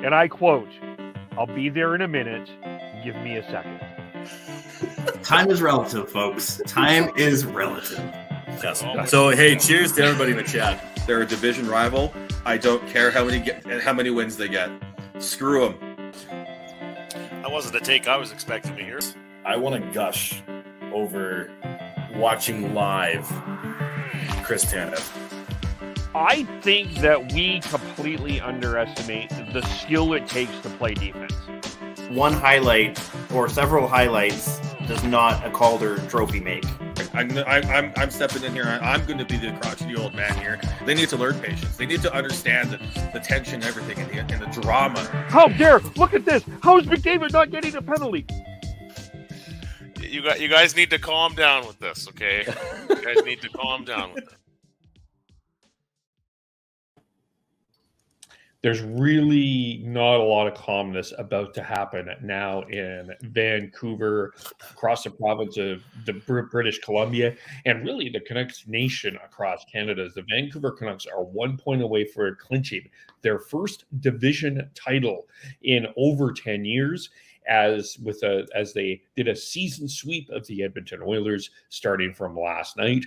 and I quote, "I'll be there in a minute. Give me a second." Time is relative, folks. Time is relative. Yes. So, hey, cheers to everybody in the chat. They're a division rival. I don't care how many wins they get. Screw them. That wasn't the take I was expecting to hear. I want to gush over watching live Chris Tanev. I think that we completely underestimate the skill it takes to play defense. One highlight or several highlights does not a Calder trophy make. I'm stepping in here. I'm going to be the crotchety old man here. They need to learn patience. They need to understand the tension and everything and the drama. How dare! Look at this! How is McDavid not getting a penalty? You guys need to calm down with this, okay? You guys need to calm down with it. There's really not a lot of calmness about to happen now in Vancouver, across the province of the British Columbia, and really the Canucks nation across Canada. The Vancouver Canucks are 1 point away for clinching their first division title in over 10 years, as they did a season sweep of the Edmonton Oilers starting from last night.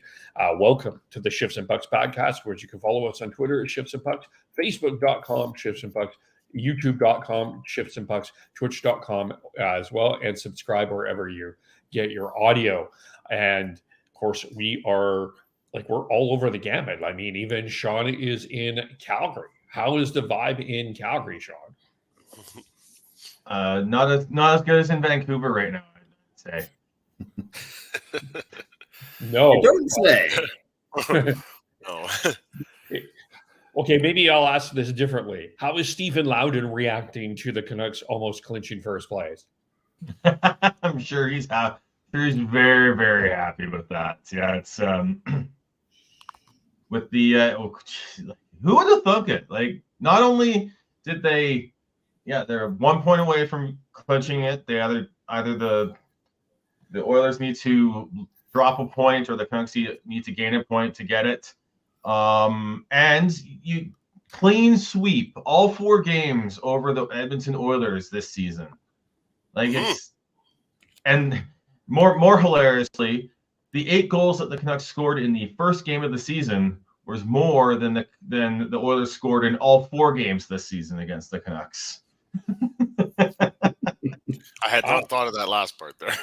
Welcome to the Shifts and Pucks podcast, where you can follow us on Twitter at Shifts and Pucks, Facebook.com, Shifts and Pucks, YouTube.com, Shifts and Pucks, Twitch.com as well, and subscribe wherever you get your audio. And of course, we're all over the gamut. I mean, even Sean is in Calgary. How is the vibe in Calgary, Sean? Not as good as in Vancouver right now, I'd say. No. You don't say. No. Okay, maybe I'll ask this differently. How is Stephen Loudon reacting to the Canucks almost clinching first place? I'm sure he's happy. He's very, very happy with that. Yeah, it's with the who would have thunk it? Like, not only did they're 1 point away from clinching it. They either the Oilers need to drop a point or the Canucks need to gain a point to get it. And you clean sweep all 4 games over the Edmonton Oilers this season. Like it's and more hilariously, the 8 goals that the Canucks scored in the first game of the season was more than the Oilers scored in all 4 games this season against the Canucks. I had not thought of that last part there.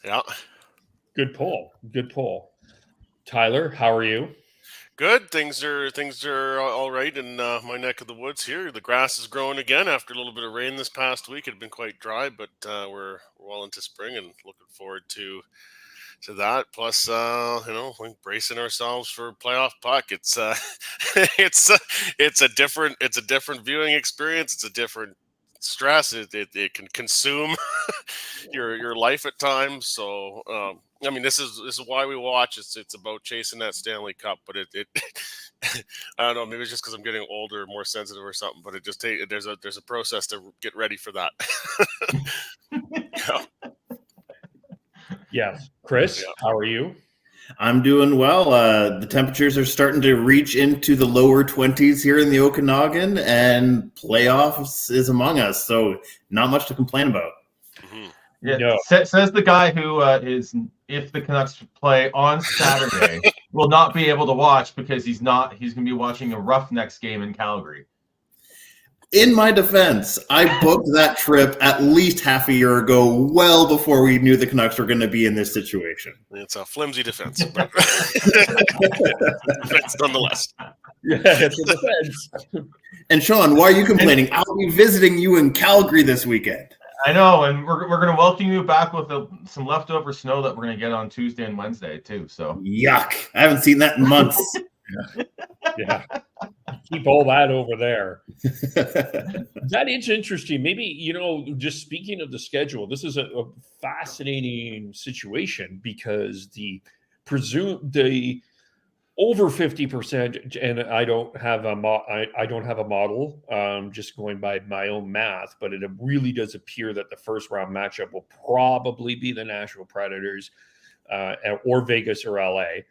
Yeah. Good pull. Tyler, how are you? Good. Things are all right in my neck of the woods here. The grass is growing again after a little bit of rain this past week. It had been quite dry, but we're well into spring and looking forward to that. Plus, we're bracing ourselves for playoff puck. It's a different viewing experience. It's a different stress. It can consume your life at times. So, this is why we watch. It's about chasing that Stanley Cup. But it I don't know. Maybe it's just because I'm getting older, more sensitive, or something. But it just there's a process to get ready for that. Yeah. Yes. Chris, how are you? I'm doing well. The temperatures are starting to reach into the lower 20s here in the Okanagan, and playoffs is among us. So not much to complain about. Mm-hmm. Yeah, No. Says the guy who if the Canucks play on Saturday, will not be able to watch because he's going to be watching a Roughnecks game in Calgary. In my defense, I booked that trip at least half a year ago, well before we knew the Canucks were going to be in this situation. It's a flimsy defense, but defense nonetheless. Yeah, it's a defense. And Sean, why are you complaining? I'll be visiting you in Calgary this weekend. I know, and we're going to welcome you back with some leftover snow that we're going to get on Tuesday and Wednesday too. So Yuck! I haven't seen that in months. Yeah. Keep all that over there. That is interesting. Maybe, just speaking of the schedule, this is a fascinating situation because the over 50%, and I don't have a model, just going by my own math, but it really does appear that the first round matchup will probably be the Nashville Predators or Vegas or LA.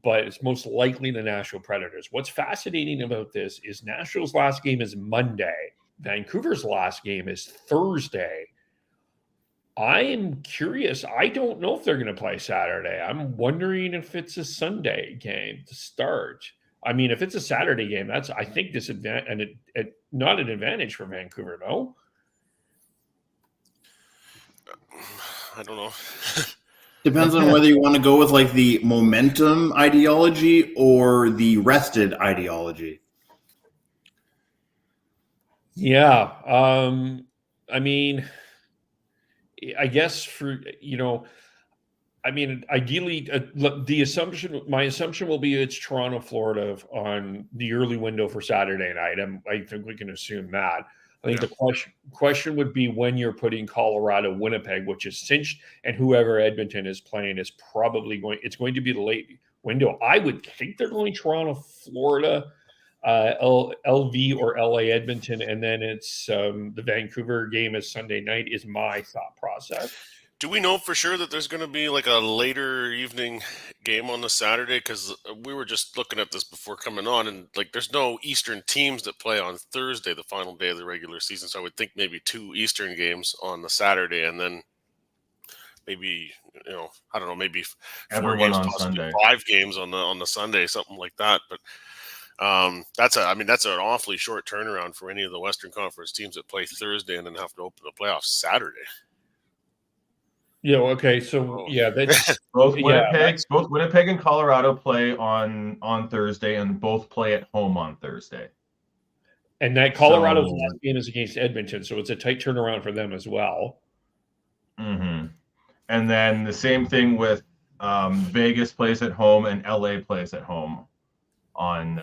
But it's most likely the Nashville Predators. What's fascinating about this is Nashville's last game is Monday. Vancouver's last game is Thursday. I'm curious. I don't know if they're going to play Saturday. I'm wondering if it's a Sunday game to start. I mean, if it's a Saturday game, that's, I think, disadvantage and not an advantage for Vancouver. No, I don't know. Depends on whether you want to go with like the momentum ideology or the rested ideology. yeah. I mean, I guess I mean, ideally, my assumption will be it's Toronto, Florida on the early window for Saturday night. I think we can assume that. I think the question would be when you're putting Colorado, Winnipeg, which is cinched, and whoever Edmonton is playing is probably it's going to be the late window. I would think they're going Toronto, Florida, LV or LA, Edmonton, and then it's the Vancouver game is Sunday night is my thought process. Do we know for sure that there's going to be like a later evening game on the Saturday? Because we were just looking at this before coming on, and like there's no Eastern teams that play on Thursday, the final day of the regular season. So I would think maybe 2 Eastern games on the Saturday, and then maybe I don't know, maybe 4 games, on possibly Sunday. 5 games on the Sunday, something like that. But that's an awfully short turnaround for any of the Western Conference teams that play Thursday and then have to open the playoffs Saturday. Yeah. Okay. So that's both Winnipeg and Colorado play on Thursday, and both play at home on Thursday. And that Colorado's last game is against Edmonton, so it's a tight turnaround for them as well. Mm-hmm. And then the same thing with Vegas plays at home and LA plays at home on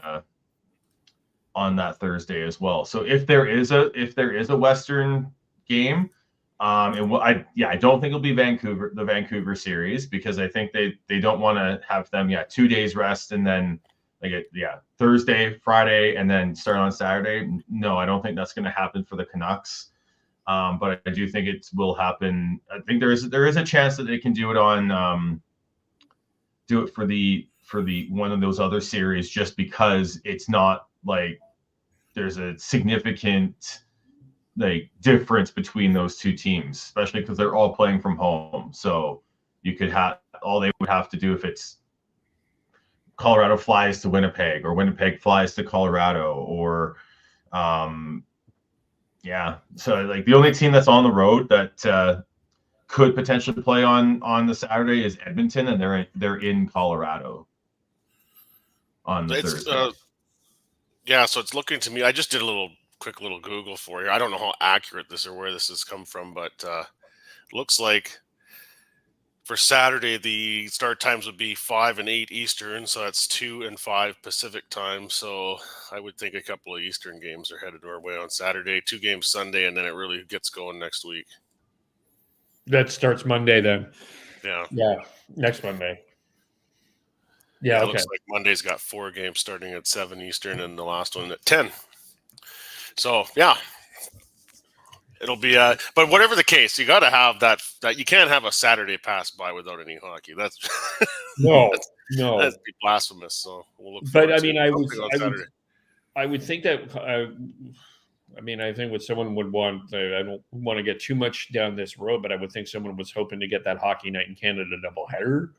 that Thursday as well. So if there is a Western game. I don't think it'll be the Vancouver series, because I think they don't want to have them 2 days rest and then Thursday, Friday, and then start on Saturday. No, I don't think that's going to happen for the Canucks. But I do think it will happen. I think there is a chance that they can do it on do it for the one of those other series, just because it's not like there's a significant difference between those two teams, especially because they're all playing from home. So you could have all they would have to do if it's Colorado flies to Winnipeg or Winnipeg flies to Colorado or so like the only team that's on the road that could potentially play on the Saturday is Edmonton, and they're in Colorado on the Thursday. So it's looking to me, I just did a quick little Google for you. I don't know how accurate this or where this has come from, but looks like for Saturday the start times would be 5 and 8 Eastern, so that's 2 and 5 Pacific time. So I would think a couple of Eastern games are headed our way on Saturday, 2 games Sunday, and then it really gets going next week. That starts Monday then. Yeah, next Monday. Yeah, it looks like Monday's got 4 games starting at 7 Eastern and the last one at 10. So it'll be but whatever the case, you got to have that you can't have a Saturday pass by without any hockey. That's that'd be blasphemous. So we'll look. But I mean, I would think that. I think what someone would want. I don't want to get too much down this road, but I would think someone was hoping to get that Hockey Night in Canada doubleheader.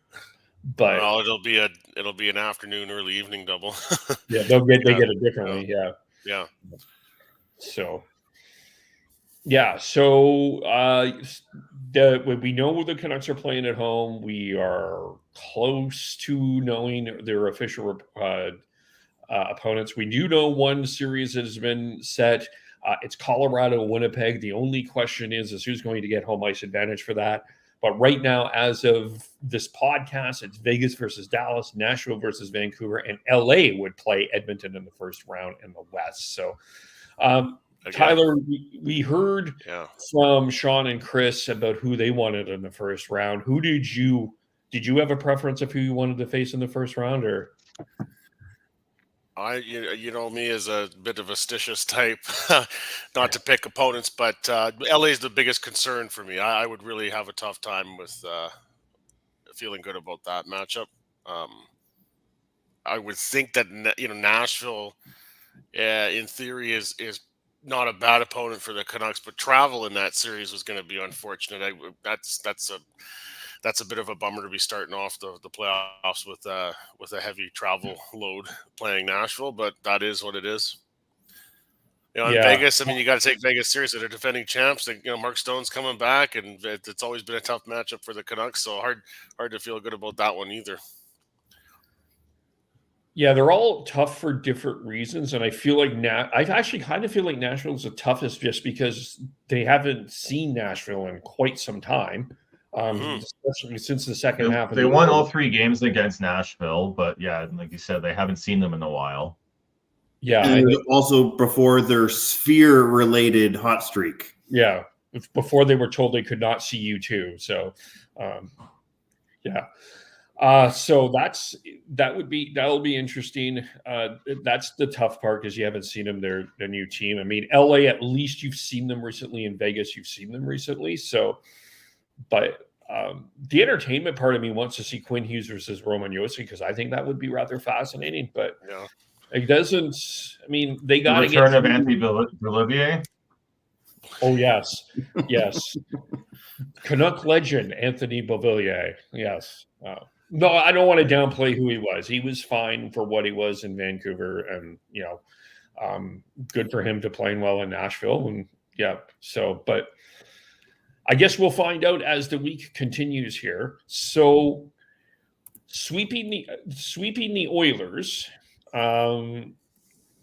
But it'll be an afternoon, early evening double. Yeah, they get it differently. Yeah. So, we know the Canucks are playing at home. We are close to knowing their official opponents. We do know one series that has been set. It's Colorado, Winnipeg. The only question is who's going to get home ice advantage for that. But right now, as of this podcast, it's Vegas versus Dallas, Nashville versus Vancouver, and LA would play Edmonton in the first round in the West. So, Tyler, we heard from Sean and Chris about who they wanted in the first round. Who did you have a preference of who you wanted to face in the first round, or? You know me as a bit of a stitious type, not to pick opponents, but LA is the biggest concern for me. I would really have a tough time with feeling good about that matchup. I would think that Nashville, in theory, is not a bad opponent for the Canucks, but travel in that series was going to be unfortunate. That's a bit of a bummer to be starting off the playoffs with a heavy travel load playing Nashville, but that is what it is. In Vegas, I mean, you got to take Vegas seriously. They're defending champs. Mark Stone's coming back, and it's always been a tough matchup for the Canucks. So hard to feel good about that one either. Yeah, they're all tough for different reasons, and I feel like I actually kind of feel like Nashville is the toughest just because they haven't seen Nashville in quite some time, especially since the second half. They won all 3 games against Nashville, but yeah, like you said, they haven't seen them in a while. Yeah, and also before their sphere-related hot streak. Yeah, before they were told they could not see you too. So, yeah. So that'll be interesting. That's the tough part because you haven't seen them. They're a new team. I mean, LA, at least you've seen them recently. In Vegas, you've seen them recently. So, but the entertainment part of me wants to see Quinn Hughes versus Roman Josi because I think that would be rather fascinating. But yeah. It doesn't. I mean, they got the return of Anthony Beauvillier. Oh yes. Canuck legend Anthony Beauvillier. Yes. No, I don't want to downplay who he was. He was fine for what he was in Vancouver, and good for him to playing well in Nashville. And yeah, so but I guess we'll find out as the week continues here. So sweeping the Oilers.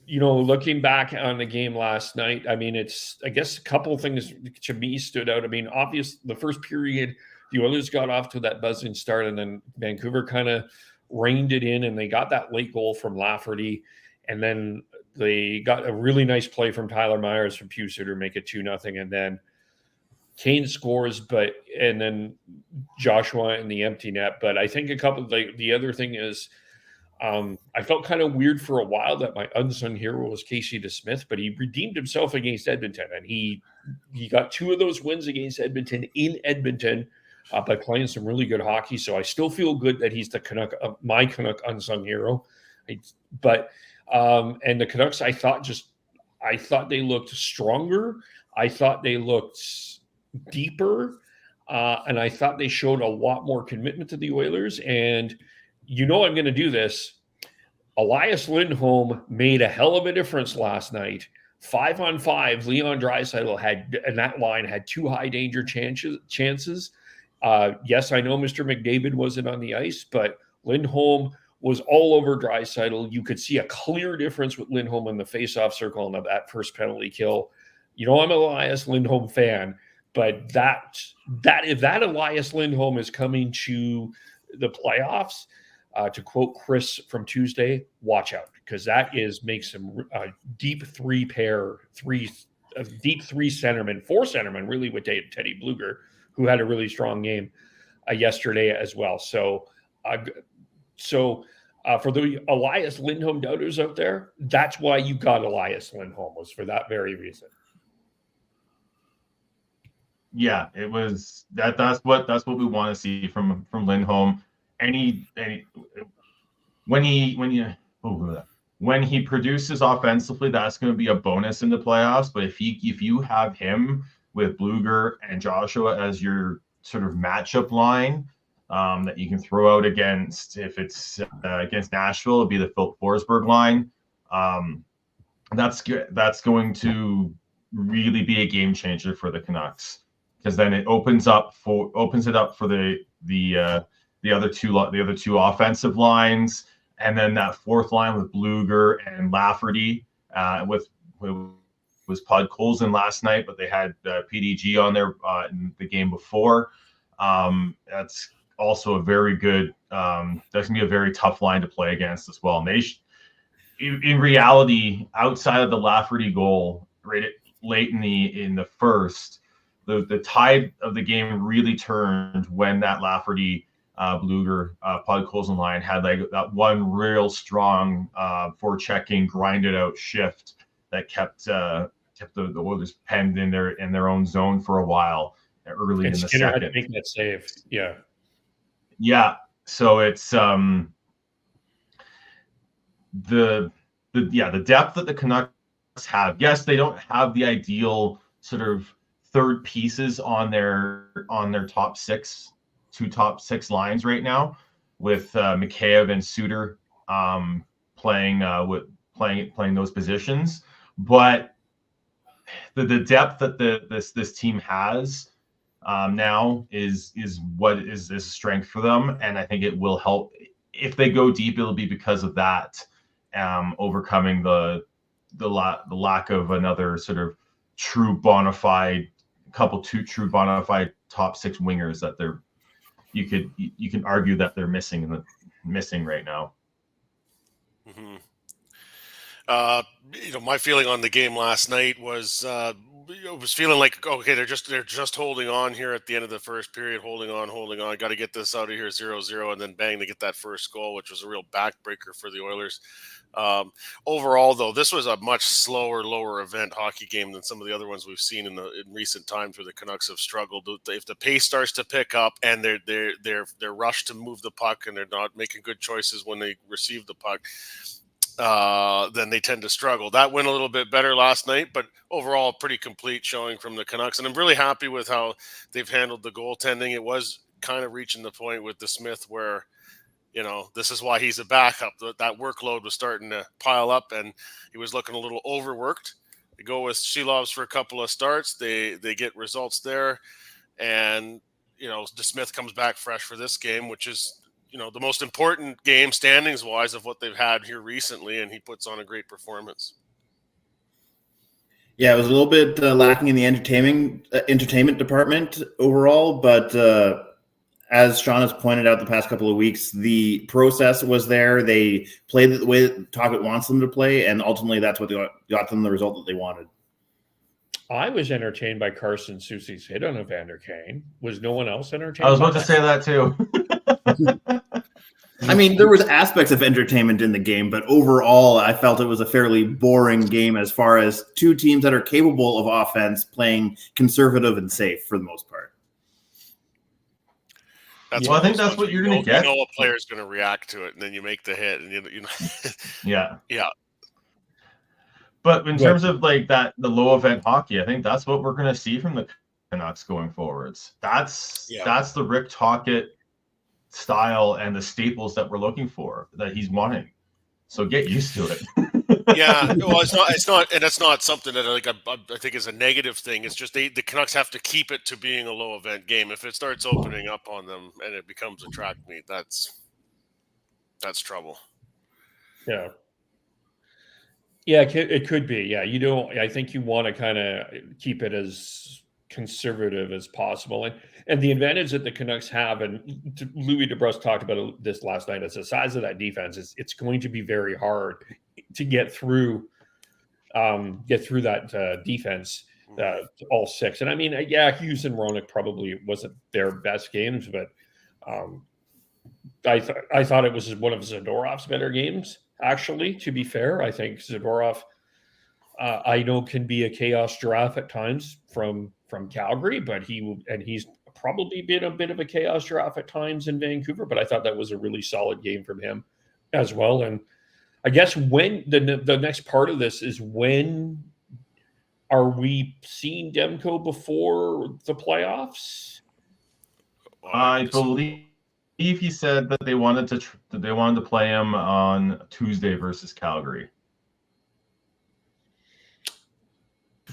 Looking back on the game last night, I mean, I guess a couple of things to me stood out. I mean, the first period, the Oilers got off to that buzzing start, and then Vancouver kind of reined it in, and they got that late goal from Lafferty, and then they got a really nice play from Tyler Myers from Puser to make it 2-0, and then Kane scores, and then Joshua in the empty net. But I think the other thing is, I felt kind of weird for a while that my unsung hero was Casey DeSmith, but he redeemed himself against Edmonton, and he got 2 of those wins against Edmonton in Edmonton by playing some really good hockey. So I still feel good that he's the Canuck, my Canuck unsung hero. And the Canucks, I thought they looked stronger. I thought they looked deeper, and I thought they showed a lot more commitment to the Oilers. And I'm going to do this. Elias Lindholm made a hell of a difference last night. 5-on-5, Leon Draisaitl and that line had 2 high danger chances. Yes, I know Mr. McDavid wasn't on the ice, but Lindholm was all over Draisaitl. You could see a clear difference with Lindholm in the faceoff circle and that first penalty kill. I'm an Elias Lindholm fan, but if that Elias Lindholm is coming to the playoffs, to quote Chris from Tuesday, watch out, because that makes some deep 3 centermen, 4 centermen, really, with Teddy Bluger, who had a really strong game yesterday as well. So for the Elias Lindholm doubters out there, that's why you got Elias Lindholm, was for that very reason. Yeah, it was that's what we want to see from Lindholm. When he produces offensively, that's going to be a bonus in the playoffs. But if you have him with Bluger and Joshua as your sort of matchup line that you can throw out against, if it's against Nashville, it'll be the Phil Forsberg line. That's good. That's going to really be a game changer for the Canucks, because then it opens it up for the other two offensive lines, and then that fourth line with Bluger and Lafferty was Podkolzin last night, but they had PDG on there in the game before. That's also a very good. That's gonna be a very tough line to play against as well. And in reality, outside of the Lafferty goal, right late in the first, the tide of the game really turned when that Lafferty Bluger Podkolzin line had like that one real strong forechecking, grinded out shift that kept the Oilers penned in their own zone for a while early in the Skinner second. had to make that save. Yeah. So it's the depth that the Canucks have. Yes, they don't have the ideal sort of third pieces on their top six, top six lines right now, with Mikheyev and Suter playing those positions. But the depth that this team has now is what is a strength for them, and I think it will help if they go deep. It'll be because of that, overcoming the lack of another sort of true bona fide true bona fide top six wingers that you can argue that they're missing right now. Mm-hmm. My feeling on the game last night was it was feeling like, okay, they're just holding on here at the end of the first period, holding on. Got to get this out of here 0-0, and then bang, they get that first goal, which was a real backbreaker for the Oilers. Overall, though, this was a much slower, lower event hockey game than some of the other ones we've seen in recent times where the Canucks have struggled. If the pace starts to pick up and they're rushed to move the puck and they're not making good choices when they receive the puck, then they tend to struggle. That went a little bit better last night, but overall, pretty complete showing from the Canucks. And I'm really happy with how they've handled the goaltending. It was kind of reaching the point with the Smith where, this is why he's a backup. That workload was starting to pile up, and he was looking a little overworked. They go with Shilovs for a couple of starts. They get results there, and the Smith comes back fresh for this game, which is the most important game standings wise of what they've had here recently, and he puts on a great performance. Yeah, it was a little bit lacking in the entertainment department overall, but as Sean has pointed out the past couple of weeks, the process was there. They played it the way Tocchet wants them to play, and ultimately that's what got them the result that they wanted. I was entertained by Carson Soucy's hit on Evander Kane. Was no one else entertained? I was about to say that too. I mean, there was aspects of entertainment in the game, but overall, I felt it was a fairly boring game as far as two teams that are capable of offense playing conservative and safe for the most part. I think that's what you're going to get. A player's going to react to it, and then you make the hit, and Yeah. But in terms of like the low event hockey, I think that's what we're going to see from the Canucks going forwards. That's the Rick Tocchet style and the staples that we're looking for, that he's wanting. So get used to it. Yeah, well, it's not, and it's not something that I think is a negative thing. It's just the Canucks have to keep it to being a low event game. If it starts opening up on them and it becomes a track meet, that's trouble. Yeah. Yeah, it could be. Yeah, I think you want to kind of keep it as conservative as possible. And the advantage that the Canucks have, and Louis DeBrusk talked about this last night, is the size of that defense. It's going to be very hard to get through that defense, all six. And I mean, Hughes and Roenick probably wasn't their best games, but I thought it was one of Zadorov's better games. Actually, to be fair, I think Zadorov, I know, can be a chaos giraffe at times from Calgary, but he's probably been a bit of a chaos giraffe at times in Vancouver. But I thought that was a really solid game from him as well. And I guess when the next part of this is, when are we seeing Demko before the playoffs? I believe he said that they wanted to play him on Tuesday versus Calgary.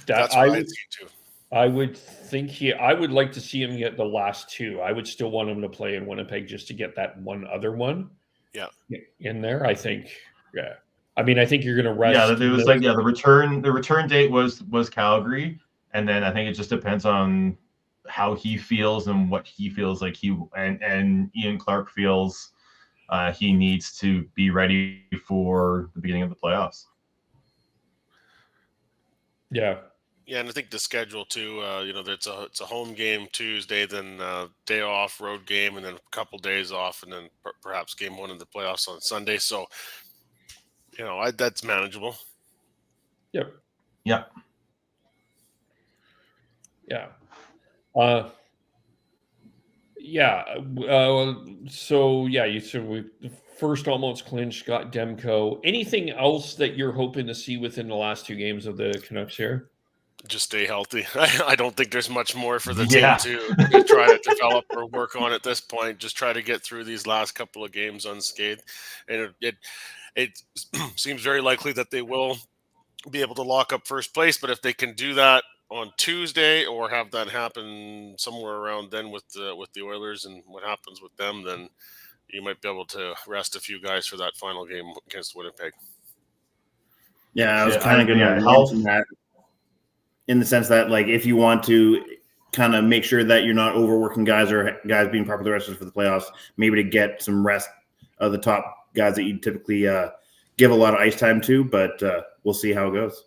That's what I think too. I would like to see him get the last two. I would still want him to play in Winnipeg just to get that one other one. Yeah. In there, I think. Yeah. I mean, I think you're going to rest. Yeah, it was the return date was Calgary, and then I think it just depends on how he feels and what he feels like and Ian Clark feels he needs to be ready for the beginning of the playoffs. Yeah. Yeah, and I think the schedule too. It's a home game Tuesday, then day off, road game, and then a couple days off, and then perhaps game one of the playoffs on Sunday. So, that's manageable. Yep. Yeah. Yeah. Yeah. So yeah, you said we first almost clinched, got Demko. Anything else that you're hoping to see within the last 2 games of the Canucks here? Just stay healthy. I don't think there's much more for the Yeah. team to try to develop or work on at this point. Just try to get through these last couple of games unscathed, and it seems very likely that they will be able to lock up first place. But if they can do that on Tuesday, or have that happen somewhere around then with the Oilers and what happens with them, then you might be able to rest a few guys for that final game against Winnipeg. Yeah, I was Yeah, kind of going to health. mention that, in the sense that, like, if you want to kind of make sure that you're not overworking guys or guys being properly rested for the playoffs, maybe to get some rest of the top guys that you typically give a lot of ice time to, but we'll see how it goes.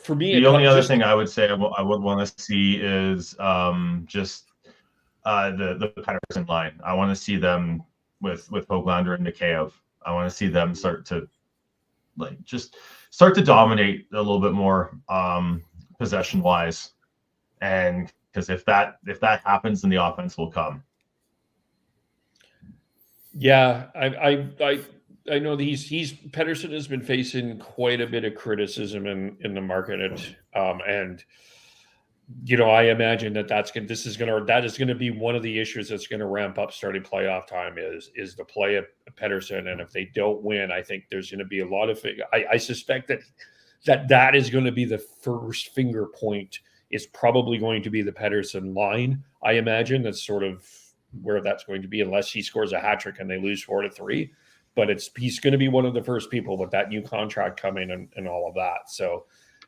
For me, The only other thing I would say I would want to see is just the Pettersson line. I want to see them with Höglander and Mikheyev. I want to see them start to dominate a little bit more possession wise, and because if that happens, then the offense will come. Yeah, I know that he's Pettersson has been facing quite a bit of criticism in the market, and I imagine that is going to be one of the issues that's going to ramp up starting playoff time is the play of Pettersson, and if they don't win, I think there's going to be a lot of I suspect that is going to be the first finger point. Is probably going to be the Pettersson line. I imagine that's sort of where that's going to be, unless he scores a hat trick and they lose 4-3. But he's going to be one of the first people with that new contract coming and all of that. So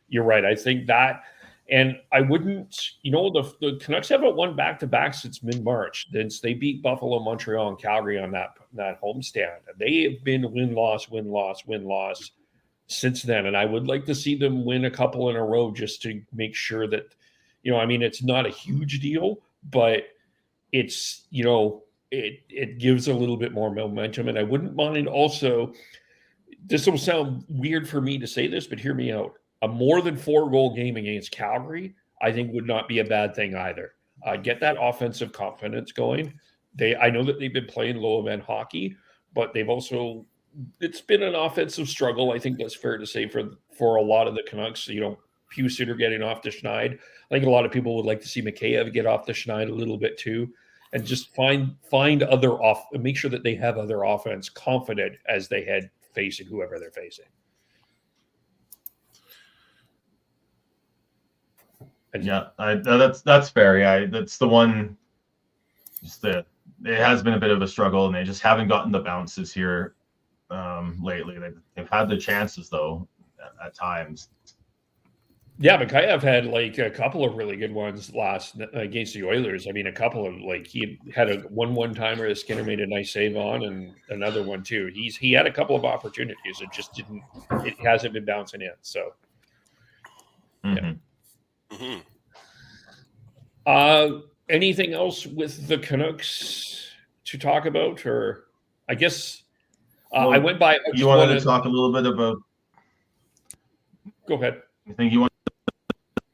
you're right. I think that, and I wouldn't, the Canucks haven't won back-to-back since mid-March, since they beat Buffalo, Montreal, and Calgary on that homestand. They have been win-loss since then. And I would like to see them win a couple in a row just to make sure that, it's not a huge deal, but it's, it gives a little bit more momentum. And I wouldn't mind also, this will sound weird for me to say this, but hear me out. A more than 4-goal game against Calgary, I think would not be a bad thing either. Get that offensive confidence going. I know that they've been playing low event hockey, but it's been an offensive struggle. I think that's fair to say for a lot of the Canucks. Hugh Sutter getting off the schneid. I think a lot of people would like to see Mikheyev get off the schneid a little bit too, and just find other make sure that they have other offense confident as they head facing whoever they're facing. And yeah, that's fair. Yeah, that's the one. It has been a bit of a struggle, and they just haven't gotten the bounces here lately. They've had the chances though at times. Yeah, Mikheyev had a couple of really good ones last against the Oilers. A couple of he had a 1-1 timer that Skinner made a nice save on, and another one too. He had a couple of opportunities. It hasn't been bouncing in. So, yeah. Mm-hmm. Anything else with the Canucks to talk about, or I guess I went by. You wanted to talk a little bit about. Go ahead. I think you want to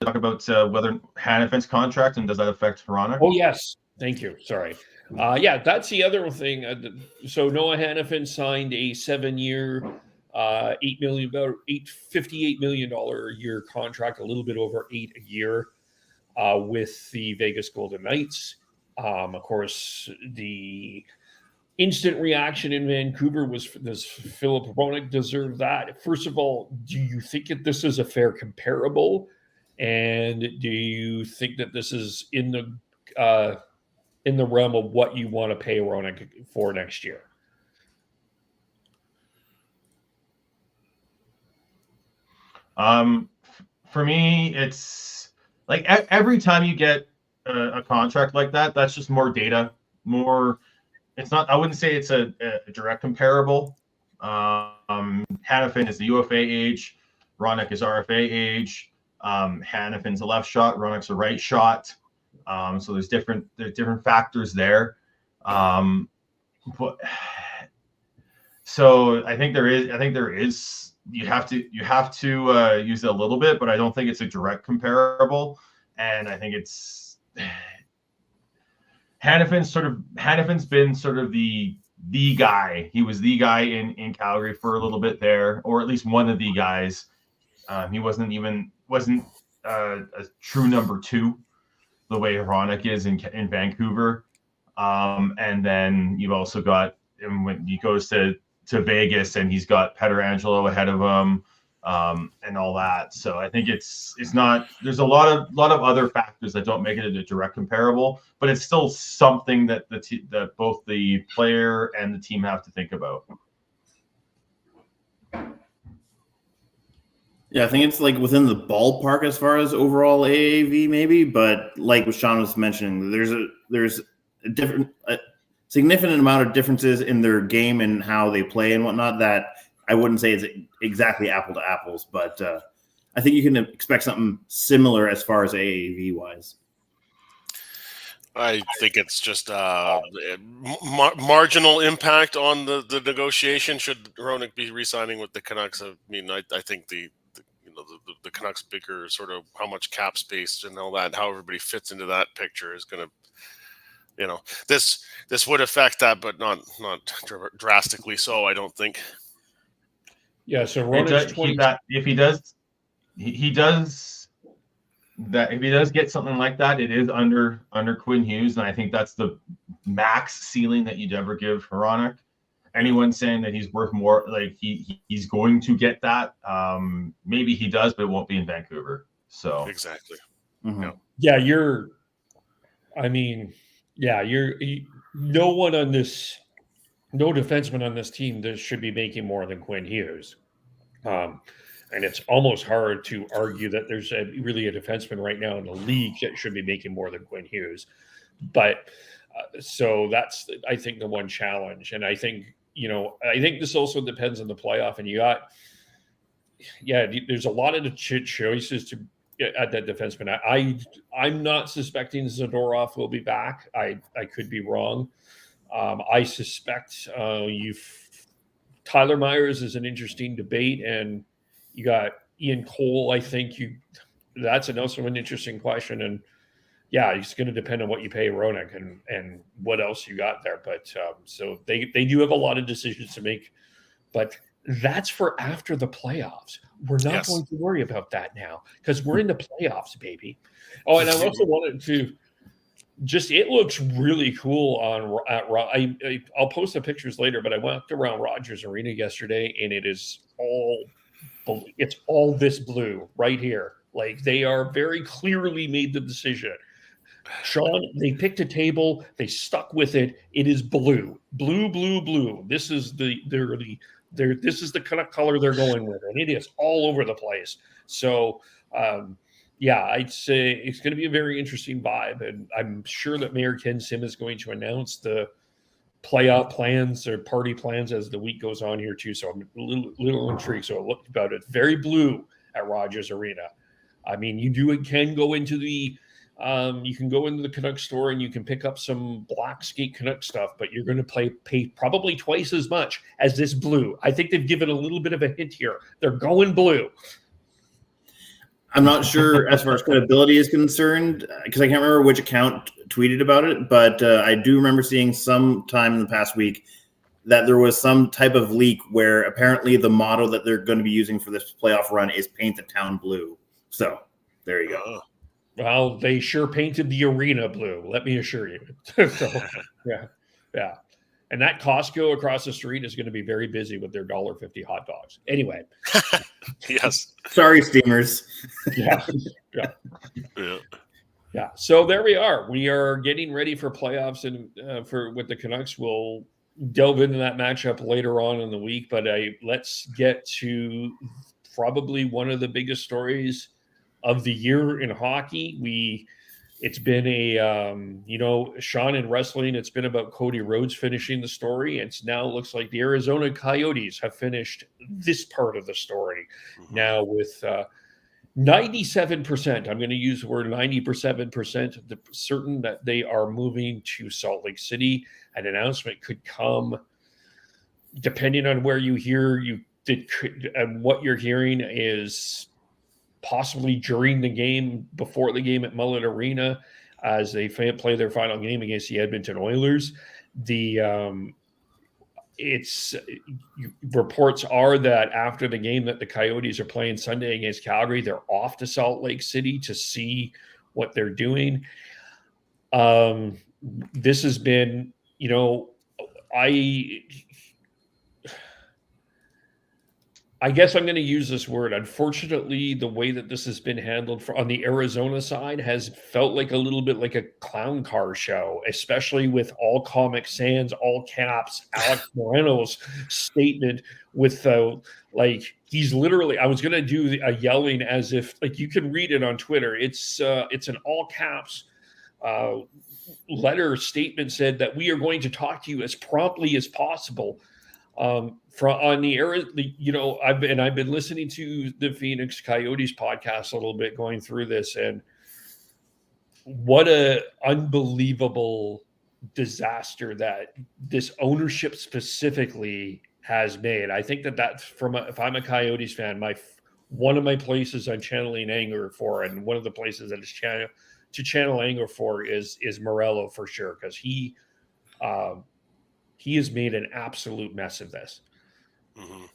talk about whether Hanifin's contract and does that affect Hronek? Oh yes, thank you. Sorry. That's the other thing. So Noah Hanifin signed a 7-year, $58 million a year contract, a little bit over $8 a year, with the Vegas Golden Knights. Of course, the instant reaction in Vancouver was, does Philip Hronek deserve that? First of all, do you think that this is a fair comparable? And do you think that this is in the realm of what you want to pay Hronek for next year? For me, it's like every time you get a contract like that, that's just more data, more. It's not. I wouldn't say it's a direct comparable. Hanifin is the UFA age. Hronek is RFA age. Hanifin's a left shot. Hronek's a right shot. So there's different factors there. So I think there is. You have to use it a little bit, but I don't think it's a direct comparable. And I think it's Hannafin's been sort of the guy. He was the guy in Calgary for a little bit there, or at least one of the guys. He wasn't a true number two, the way Hronek is in Vancouver. And then you've also got him when he goes to Vegas, and he's got Pietrangelo ahead of him, and all that. So I think it's not. There's a lot of other factors that don't make it a direct comparable, but it's still something that that both the player and the team have to think about. Yeah, I think it's like within the ballpark as far as overall AAV, maybe. But like what Sean was mentioning, there's a significant amount of differences in their game and how they play and whatnot that I wouldn't say is exactly apple to apples. But I think you can expect something similar as far as AAV wise. I think it's just marginal impact on the negotiation. Should Hronek be re-signing with the Canucks? I mean, I think the Canucks bigger sort of how much cap space and all that, how everybody fits into that picture is going to, this would affect that, but not drastically so, I don't think. Yeah, so if he does get something like that, it is under Quinn Hughes, and I think that's the max ceiling that you'd ever give Hronek. Anyone saying that he's worth more, like he's going to get that, maybe he does, but it won't be in Vancouver. So exactly. Mm-hmm. No defenseman on this team that should be making more than Quinn Hughes. And it's almost hard to argue that there's really a defenseman right now in the league that should be making more than Quinn Hughes. But so that's, I think, the one challenge. And I think, I think this also depends on the playoff. And there's a lot of the choices to at that defenseman. I'm not suspecting Zadorov will be back. I could be wrong. I suspect Tyler Myers is an interesting debate, and you got Ian Cole. I think that's also an interesting question, and it's going to depend on what you pay Hronek and what else you got there. But so they do have a lot of decisions to make, but that's for after the playoffs. We're not going to worry about that now because we're in the playoffs, baby. Oh, and I also wanted to. It looks really cool I'll post the pictures later, but I walked around Rogers Arena yesterday, and it's all this blue right here. Like, they are very clearly made the decision. Sean, they picked a table, they stuck with it. It is blue. This is this is the kind of color they're going with, and it is all over the place. So I'd say it's going to be a very interesting vibe, and I'm sure that Mayor Ken Sim is going to announce the playoff plans or party plans as the week goes on here too. So I'm a little intrigued. So I looked about it. Very blue at Rogers Arena. I mean, you can go into the Canucks store and you can pick up some black skate Canuck stuff, but you're going to pay probably twice as much as this blue. I think they've given a little bit of a hint here. They're going blue. I'm not sure as far as credibility is concerned, because I can't remember which account tweeted about it, but I do remember seeing some time in the past week that there was some type of leak where apparently the motto that they're going to be using for this playoff run is "Paint the Town Blue." So there you go. Well, they sure painted the arena blue, let me assure you. So, yeah. And that Costco across the street is going to be very busy with their $1.50 hot dogs. Anyway. Yes. Sorry, Steamers. Yeah. So there we are. We are getting ready for playoffs and with the Canucks. We'll delve into that matchup later on in the week, but let's get to probably one of the biggest stories of the year in hockey. It's been Sean, in wrestling, it's been about Cody Rhodes finishing the story. It now looks like the Arizona Coyotes have finished this part of the story now with 97%. I'm going to use the word 97% certain that they are moving to Salt Lake City. An announcement could come, depending on where you hear and what you're hearing is possibly during the game, before the game at Mullet Arena. as they play their final game against the Edmonton Oilers. Reports are that after the game that the Coyotes are playing Sunday against Calgary, they're off to Salt Lake City to see what they're doing. This has been, I guess I'm going to use this word. Unfortunately, the way that this has been handled on the Arizona side has felt like a little bit like a clown car show, especially with all Comic Sans, all caps, Alex Moreno's statement with he's literally, I was going to do a yelling as if, like, you can read it on Twitter. It's an all caps letter statement said that we are going to talk to you as promptly as possible. I've been listening to the Phoenix Coyotes podcast a little bit going through this, and what a unbelievable disaster that this ownership specifically has made. I think that's if I'm a Coyotes fan, one of my places I'm channeling anger for, and one of the places that is to channel anger for is Morello for sure, because he has made an absolute mess of this. Mm-hmm.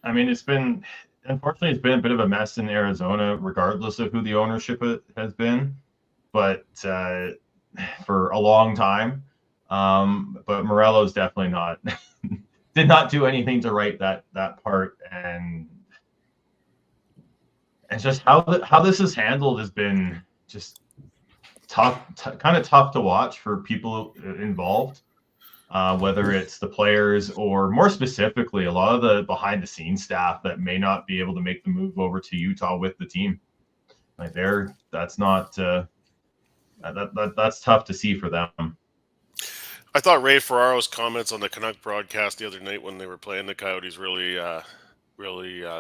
I mean, unfortunately, it's been a bit of a mess in Arizona, regardless of who the ownership has been, but for a long time. But Morello's definitely did not do anything to right that part, and just how this is handled has been just tough, kind of tough to watch for people involved, whether it's the players or more specifically a lot of the behind the scenes staff that may not be able to make the move over to Utah with the team. Like that's tough to see for them. I thought Ray Ferraro's comments on the Canuck broadcast the other night when they were playing the Coyotes really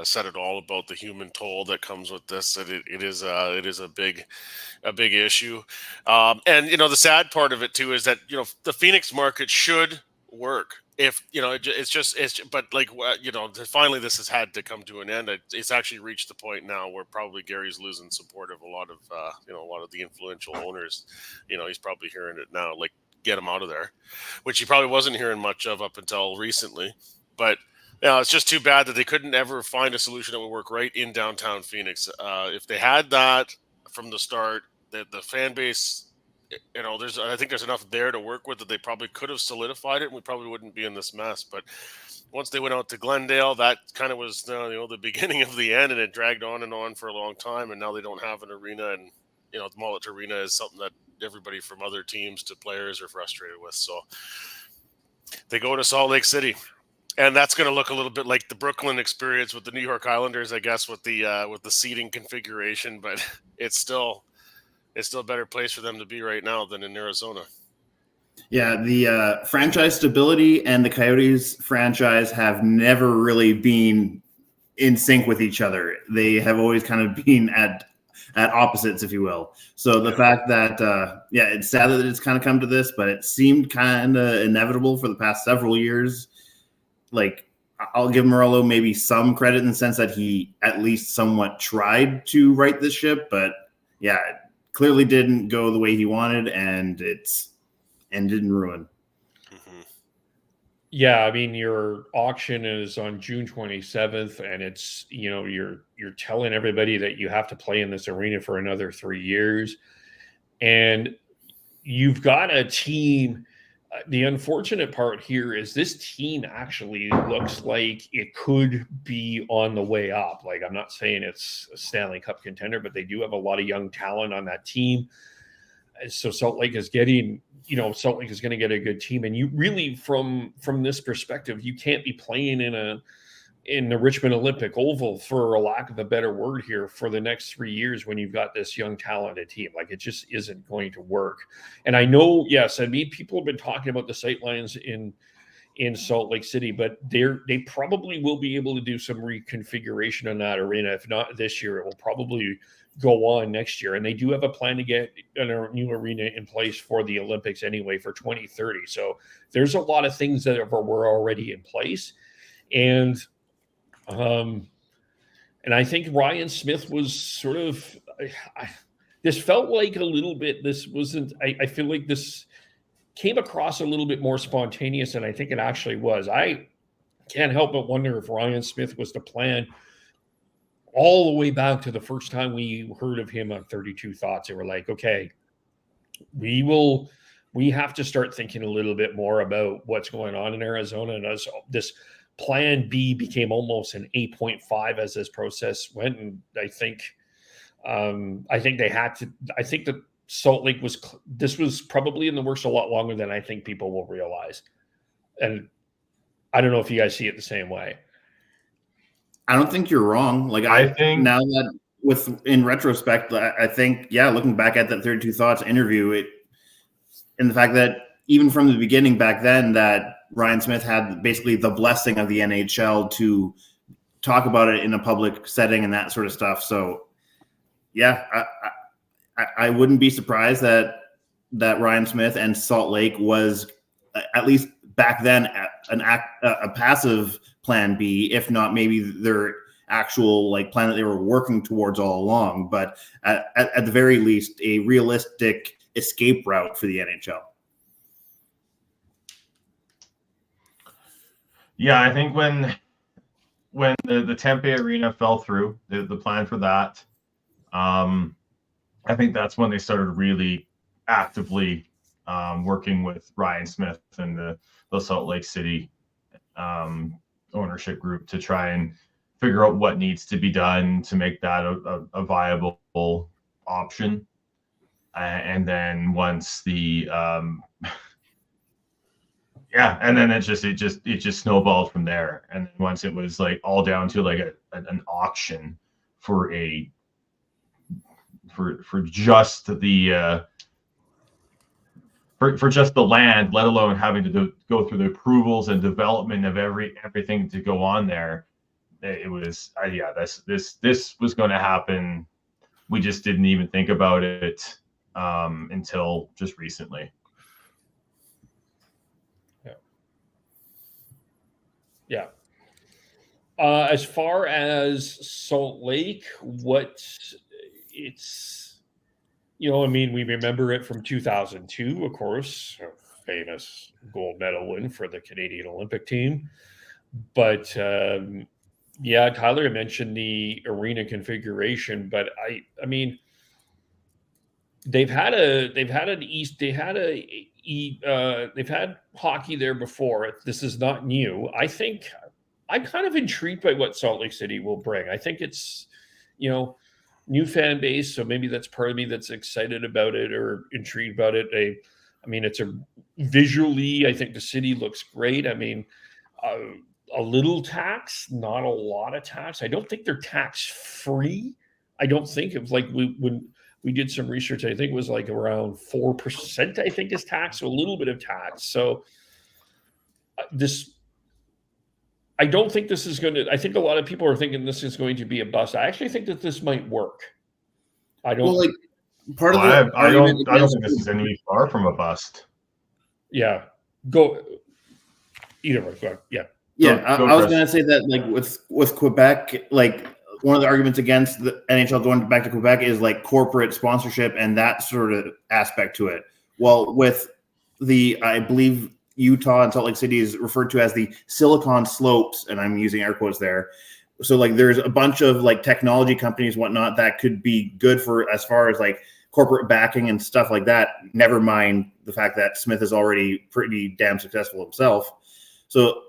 said it all about the human toll that comes with this. That it is a big issue, and the sad part of it too is that the Phoenix market should work if finally this has had to come to an end. It's actually reached the point now where probably Gary's losing support of a lot of the influential owners. He's probably hearing it now, like, get him out of there, which he probably wasn't hearing much of up until recently, but. It's just too bad that they couldn't ever find a solution that would work right in downtown Phoenix. If they had that from the start, the fan base, I think there's enough there to work with that they probably could have solidified it, and we probably wouldn't be in this mess. But once they went out to Glendale, that kind of was the beginning of the end, and it dragged on and on for a long time. And now they don't have an arena, and the Mullet Arena is something that everybody from other teams to players are frustrated with. So they go to Salt Lake City. And that's going to look a little bit like the Brooklyn experience with the New York Islanders, I guess, with the seating configuration. But it's still a better place for them to be right now than in Arizona. Yeah, the franchise stability and the Coyotes franchise have never really been in sync with each other. They have always kind of been at opposites, if you will. So the fact that, it's sad that it's kind of come to this, but it seemed kind of inevitable for the past several years. Like, I'll give Morello maybe some credit in the sense that he at least somewhat tried to right this ship, but it clearly didn't go the way he wanted, and didn't ruin. Mm-hmm. Yeah, I mean, your auction is on June 27th, and it's you're telling everybody that you have to play in this arena for another 3 years, and you've got a team. The unfortunate part here is this team actually looks like it could be on the way up. Like, I'm not saying it's a Stanley Cup contender, but they do have a lot of young talent on that team. So Salt Lake is going to get a good team. And you really, from this perspective, you can't be playing in the Richmond Olympic Oval, for a lack of a better word here, for the next 3 years when you've got this young talented team. Like, it just isn't going to work. And I know, people have been talking about the sightlines in Salt Lake City, but they probably will be able to do some reconfiguration on that arena. If not this year, it will probably go on next year. And they do have a plan to get a new arena in place for the Olympics anyway for 2030. So there's a lot of things that were already in place. And I think Ryan Smith was sort of, this felt like a little bit. This wasn't. I feel like this came across a little bit more spontaneous than I think it actually was. I can't help but wonder if Ryan Smith was the plan all the way back to the first time we heard of him on 32 Thoughts. They were like, okay, we have to start thinking a little bit more about what's going on in Arizona. And as this plan B became almost an 8.5 as this process went. And I think they had to, I think that Salt Lake this was probably in the works a lot longer than I think people will realize. And I don't know if you guys see it the same way. I don't think you're wrong. Like I think now that in retrospect, I think, yeah, looking back at that 32 Thoughts interview, and the fact that even from the beginning back then that Ryan Smith had basically the blessing of the NHL to talk about it in a public setting and that sort of stuff. So yeah, I wouldn't be surprised that Ryan Smith and Salt Lake was at least back then a passive plan B, if not maybe their actual like plan that they were working towards all along. But at the very least, a realistic escape route for the NHL. Yeah, I think when the Tempe Arena fell through, the plan for that, I think that's when they started really actively working with Ryan Smith and the Salt Lake City ownership group to try and figure out what needs to be done to make that a viable option. And then once the and then it just snowballed from there. And then once it was like all down to like an auction for just the for just the land, let alone having to go through the approvals and development of everything to go on there. It was this was going to happen. We just didn't even think about it until just recently. Yeah. As far as Salt Lake, I mean, we remember it from 2002, of course, a famous gold medal win for the Canadian Olympic team. But Tyler mentioned the arena configuration, but I mean, they've had hockey there before. This is not new. I think I'm kind of intrigued by what Salt Lake City will bring. I think it's, new fan base, so maybe that's part of me that's excited about it or intrigued about it. I mean, it's visually, I think the city looks great. I mean, a little tax, not a lot of tax. I don't think they're tax free. I don't think it's like when we did some research, I think it was like around 4%, I think, is tax, so a little bit of tax. So I don't think this is going to, I think a lot of people are thinking this is going to be a bust. I actually think that this might work. I don't. Well, part of the I don't think this is going to be far from a bust. Yeah. Go. Either way. Go ahead. Yeah. Yeah. I was going to say that, like, with Quebec, like, one of the arguments against the NHL going back to Quebec is like corporate sponsorship and that sort of aspect to it. Well, with I believe Utah and Salt Lake City is referred to as the Silicon Slopes, and I'm using air quotes there. So like there's a bunch of like technology companies, whatnot, that could be good for as far as like corporate backing and stuff like that. Never mind the fact that Smith is already pretty damn successful himself. So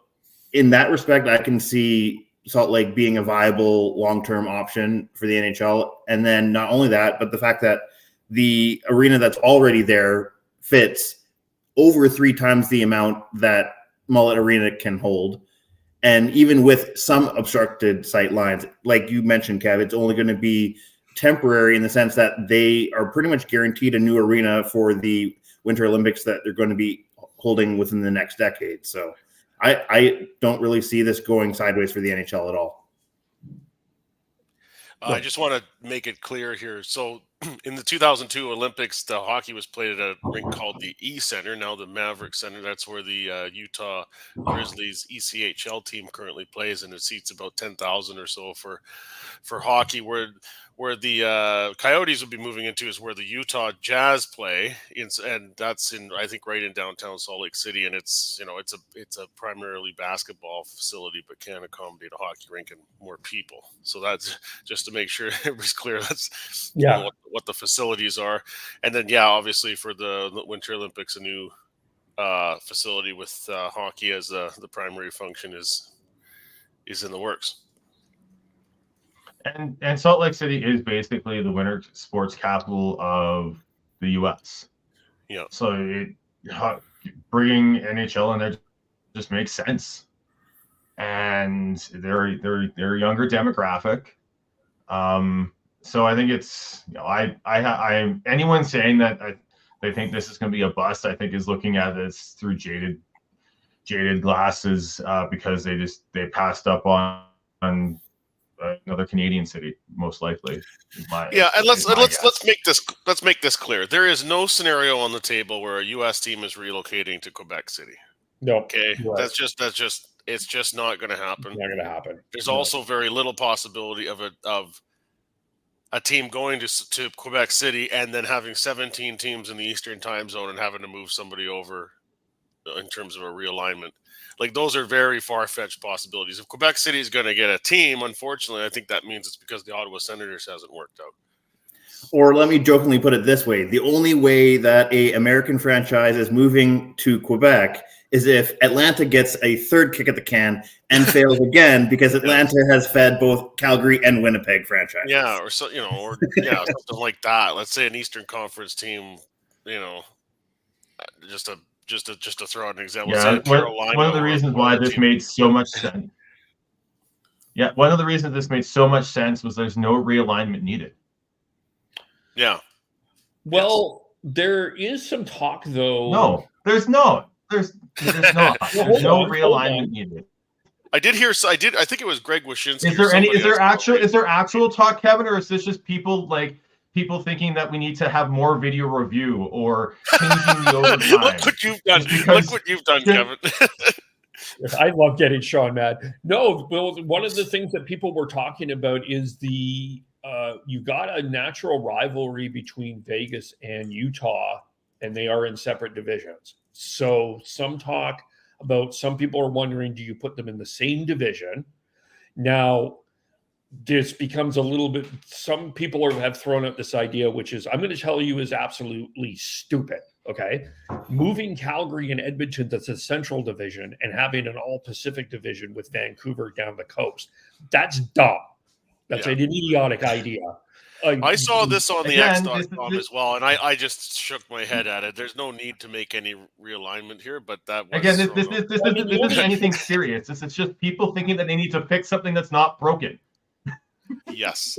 in that respect, I can see Salt Lake being a viable long-term option for the NHL. And then not only that, but the fact that the arena that's already there fits over 3 times the amount that Mullet Arena can hold. And even with some obstructed sight lines, like you mentioned, Kev, it's only going to be temporary in the sense that they are pretty much guaranteed a new arena for the Winter Olympics that they're going to be holding within the next decade. So I don't really see this going sideways for the NHL at all. I just want to make it clear here. So in the 2002 Olympics, the hockey was played at a rink called the E Center, now the Maverick Center. That's where the Utah Grizzlies ECHL team currently plays, and it seats about 10,000 or so for hockey. Where the Coyotes would be moving into is where the Utah Jazz play, and that's I think right in downtown Salt Lake City, and it's a primarily basketball facility, but can accommodate a hockey rink and more people. So that's just to make sure everybody's clear. That's what the facilities are, and then obviously for the Winter Olympics, a new facility with hockey as the primary function is in the works. And Salt Lake City is basically the winter sports capital of the U.S. Yeah. So bringing NHL in there just makes sense, and they're a younger demographic. So I think it's I anyone saying that they think this is going to be a bust, I think is looking at this through jaded glasses, because they passed up on another Canadian city, most likely. And let's make this clear. There is no scenario on the table where a U.S. team is relocating to Quebec City. No. Okay, Right. that's just it's just not going to happen. It's not going to happen. There's also very little possibility of a team going to Quebec City and then having 17 teams in the Eastern time zone and having to move somebody over in terms of a realignment. Like, those are very far-fetched possibilities. If Quebec City is going to get a team, unfortunately, I think that means it's because the Ottawa Senators hasn't worked out. Or let me jokingly put it this way. The only way that a American franchise is moving to Quebec is if Atlanta gets a third kick at the can and fails again, because Atlanta has fed both Calgary and Winnipeg franchises. Yeah, or something like that. Let's say an Eastern Conference team, just to throw out an example. Yeah, one of the reasons why this made so much sense. Yeah, one of the reasons this made so much sense was there's no realignment needed. Yeah. Well, there is some talk, though. No, there's not. There's not. There's no realignment needed. I did hear. I think it was Greg Wyshynski. Is there actual talk, Kevin, or is this just people thinking that we need to have more video review or changing the overtime? Look what you've done. Look what you've done, Kevin. I love getting Sean mad. No, well, one of the things that people were talking about is you got a natural rivalry between Vegas and Utah, and they are in separate divisions. So some people are wondering, do you put them in the same division? Now, this becomes a little bit, some people have thrown out this idea, which is, I'm going to tell you, is absolutely stupid. Okay. Moving Calgary and Edmonton to the Central Division and having an all Pacific division with Vancouver down the coast. That's dumb. That's an idiotic idea. I saw this on the X.com as well, and I just shook my head at it. There's no need to make any realignment here, but that was... Again, this isn't anything serious. This is just people thinking that they need to fix something that's not broken. Yes.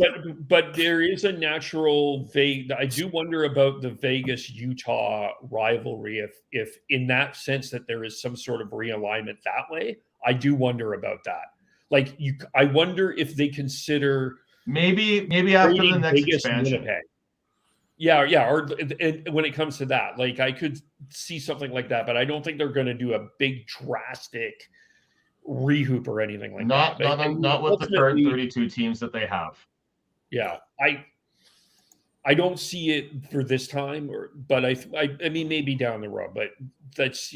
But there is a natural I do wonder about the Vegas-Utah rivalry, if in that sense that there is some sort of realignment that way. I do wonder about that. Like, I wonder if they consider... Maybe after the next Vegas expansion. Winnipeg. Yeah. Or when it comes to that, like, I could see something like that, but I don't think they're going to do a big drastic rehoop or anything like that. Not with the current 32 teams that they have. Yeah, I don't see it for this time, but I mean maybe down the road, but that's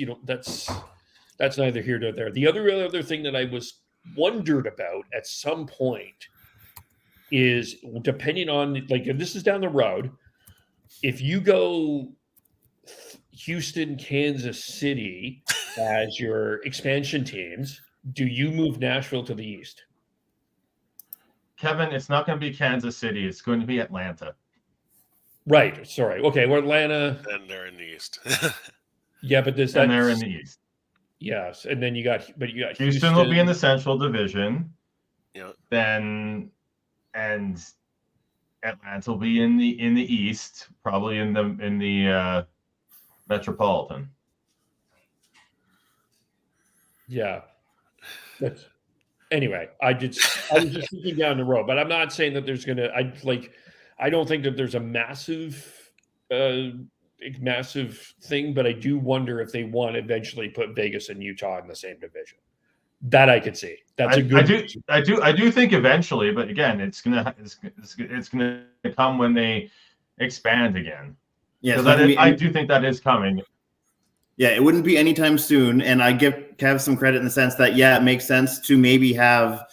neither here nor there. The other thing that I was wondered about at some point is, depending on, like, if this is down the road, if you go Houston, Kansas City as your expansion teams, do you move Nashville to the east? Kevin, it's not going to be Kansas City. It's going to be Atlanta. Right. Sorry. Okay. Well, Atlanta. And they're in the east. Yeah, but they're in the east. Yes, and then you got Houston will be in the Central Division. Yeah. And Atlanta will be in the East, probably in the Metropolitan. Yeah. Anyway, I was just thinking down the road, but I'm not saying that there's gonna. I don't think that there's a massive thing, but I do wonder if they want to eventually put Vegas and Utah in the same division. That I could see. That's a good. I do think eventually, but again, it's gonna come when they expand again. Yeah, I do think that is coming. Yeah, it wouldn't be anytime soon. And I give Kev some credit in the sense that, yeah, it makes sense to maybe have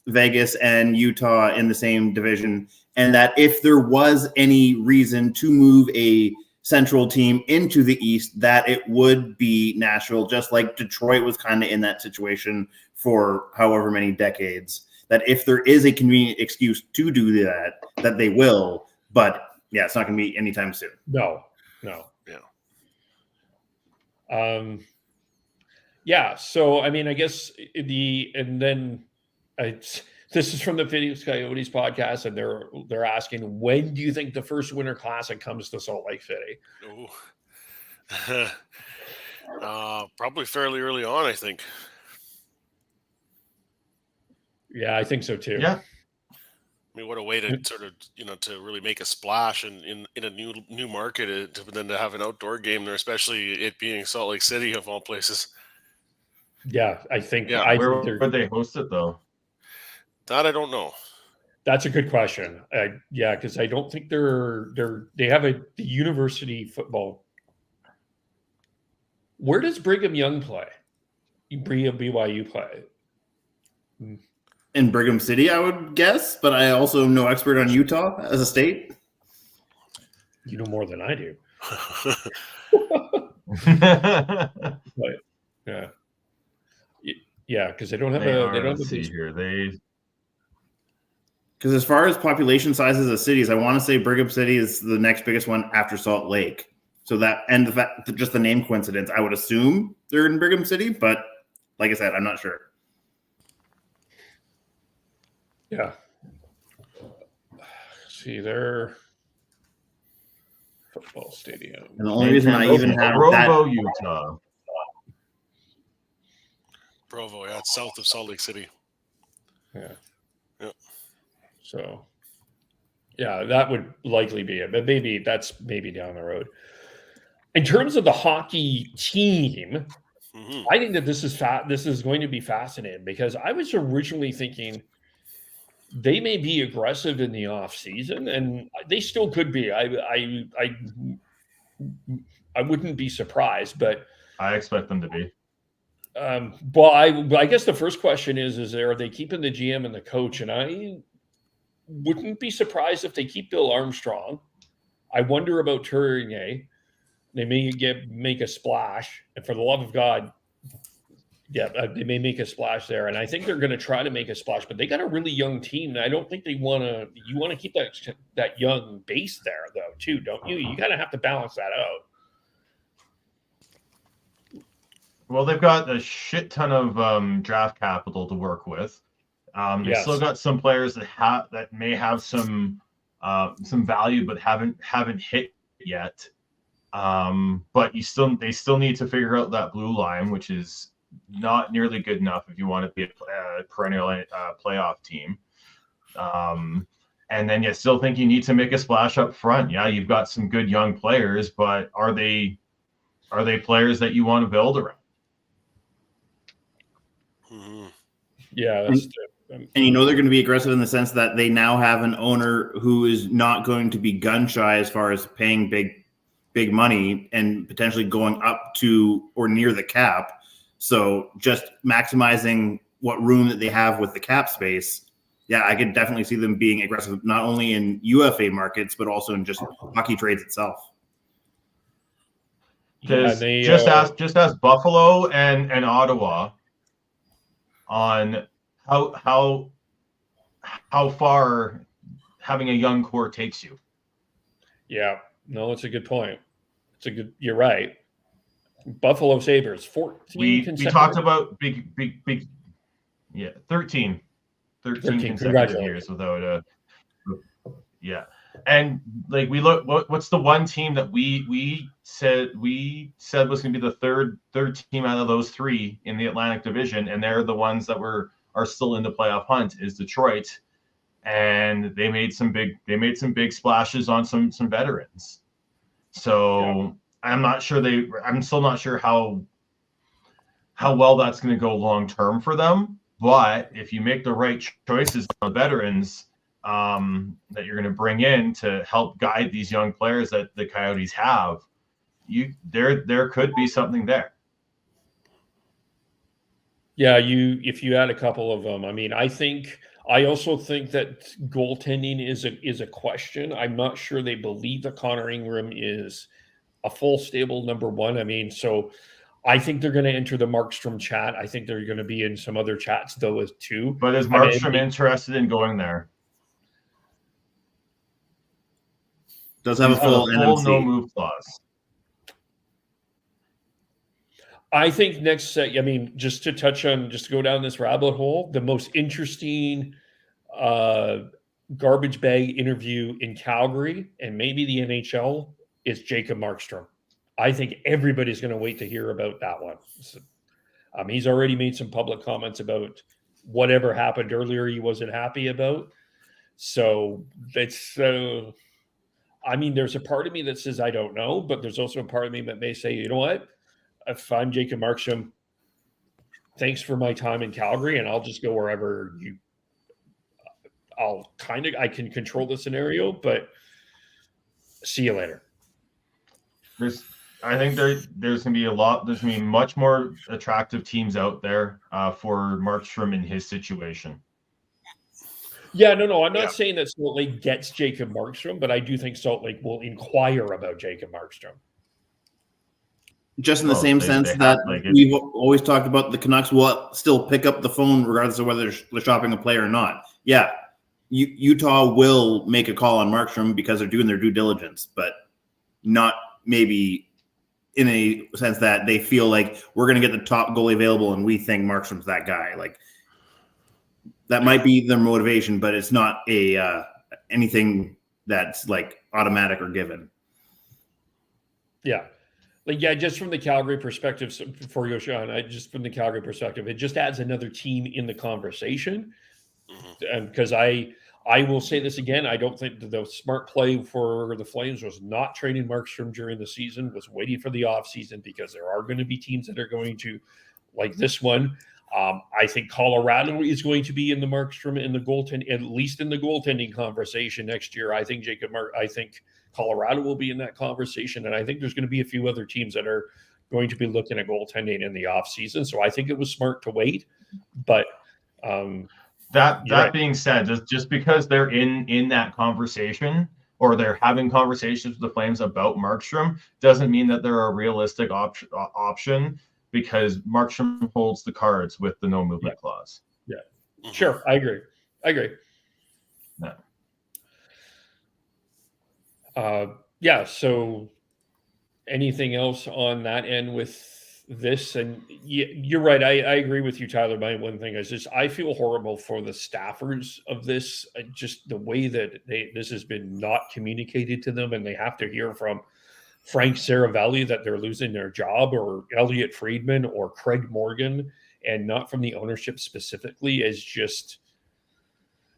Vegas and Utah in the same division. And that if there was any reason to move a Central team into the East, that it would be Nashville, just like Detroit was kind of in that situation for however many decades. That if there is a convenient excuse to do that, that they will. But yeah, it's not going to be anytime soon. No. Yeah. So, I mean, I guess this is from the Phoenix Coyotes podcast, and they're asking, when do you think the first Winter Classic comes to Salt Lake City? Probably fairly early on, I think. Yeah, I think so too. Yeah. I mean, what a way to sort of, to really make a splash in a new market, then to have an outdoor game there, especially it being Salt Lake City of all places. Yeah, I think. Yeah. Where would they host it though? That I don't know. That's a good question. Because I don't think they have the university football. Where does Brigham Young play? BYU play? In Brigham City, I would guess, but I also am no expert on Utah as a state. You know more than I do. But, yeah, because they don't have Because as far as population sizes of cities, I want to say Brigham City is the next biggest one after Salt Lake. So that, and the fact, just the name coincidence, I would assume they're in Brigham City, but like I said, I'm not sure. Yeah. See their football stadium. And the only reason I even have Provo, Utah. Provo, yeah, it's south of Salt Lake City. Yeah. Yep. So, yeah, that would likely be it, but that's maybe down the road. In terms of the hockey team, I think that this is going to be fascinating, because I was originally thinking they may be aggressive in the off season, and they still could be. I wouldn't be surprised, but I expect them to be. Well, I guess the first question is are they keeping the GM and the coach? And I wouldn't be surprised if they keep Bill Armstrong. I wonder about Tournier. They may make a splash, and for the love of God, they may make a splash there. And I think they're going to try to make a splash, but they got a really young team. And I don't think they want to. You want to keep that young base there, though, too, don't you? You kind of have to balance that out. Well, they've got a shit ton of draft capital to work with. They still got some players that may have some value, but haven't hit yet. But they still need to figure out that blue line, which is not nearly good enough if you want to be a perennial playoff team. And then you still think you need to make a splash up front. Yeah, you've got some good young players, but are they players that you want to build around? Yeah, and they're going to be aggressive in the sense that they now have an owner who is not going to be gun shy as far as paying big money and potentially going up to or near the cap. So just maximizing what room that they have with the cap space. Yeah, I could definitely see them being aggressive, not only in UFA markets, but also in just hockey trades itself. Just ask Buffalo and Ottawa on how far having a young core takes you. Yeah, no, it's a good point. You're right. Buffalo Sabres, 14 we talked about big 13 consecutive years without and like we look, what's the one team that we said was going to be the third team out of those three in the Atlantic Division, and they're the ones that are still in the playoff hunt, is Detroit. and they made some big splashes on some veterans. So I'm still not sure how well that's going to go long term for them. But if you make the right choices on veterans that you're going to bring in to help guide these young players that the Coyotes have, there could be something there. Yeah, if you add a couple of them, I mean, I also think that goaltending is a question. I'm not sure they believe that Connor Ingram is a full stable number one. I mean, so I think they're going to enter the Markstrom chat. I think they're going to be in some other chats though too. But is Markstrom interested in going there? Does have a full NMC. No move clause. I think just to go down this rabbit hole, the most interesting garbage bag interview in Calgary and maybe the NHL is Jacob Markstrom. I think everybody's going to wait to hear about that one. So, he's already made some public comments about whatever happened earlier he wasn't happy about. So it's there's a part of me that says I don't know, but there's also a part of me that may say, you know what? If I'm Jacob Markstrom, thanks for my time in Calgary, and I'll just go wherever I can control the scenario, but see you later. I think there's going to be much more attractive teams out there for Markstrom in his situation. Yeah, no, I'm not saying that Salt Lake gets Jacob Markstrom, but I do think Salt Lake will inquire about Jacob Markstrom. Just in the same sense that we've always talked about, the Canucks will still pick up the phone regardless of whether they're shopping a player or not. Yeah, Utah will make a call on Markstrom because they're doing their due diligence, but not maybe in a sense that they feel like we're going to get the top goalie available and we think Markstrom's that guy. Like, that might be their motivation, but it's not anything that's like automatic or given. Yeah. Just from the Calgary perspective, before you go, Sean, just from the Calgary perspective, it just adds another team in the conversation. Because I will say this again, I don't think the smart play for the Flames was not trading Markstrom during the season, was waiting for the offseason, because there are going to be teams that are going to, like this one. I think Colorado is going to be in the Markstrom in the goaltending, at least in the goaltending conversation next year. I think Colorado will be in that conversation, and I think there's going to be a few other teams that are going to be looking at goaltending in the offseason. So I think it was smart to wait. But that being said, just because they're in that conversation or they're having conversations with the Flames about Markstrom doesn't mean that they're a realistic option, because Markstrom holds the cards with the no movement clause. Yeah, sure. I agree. Yeah. So anything else on that end with this? And you're right. I agree with you, Tyler. My one thing is I feel horrible for the staffers of this, just the way that this has been not communicated to them, and they have to hear from Frank Saravelli that they're losing their job, or Elliot Friedman or Craig Morgan, and not from the ownership specifically. Is just,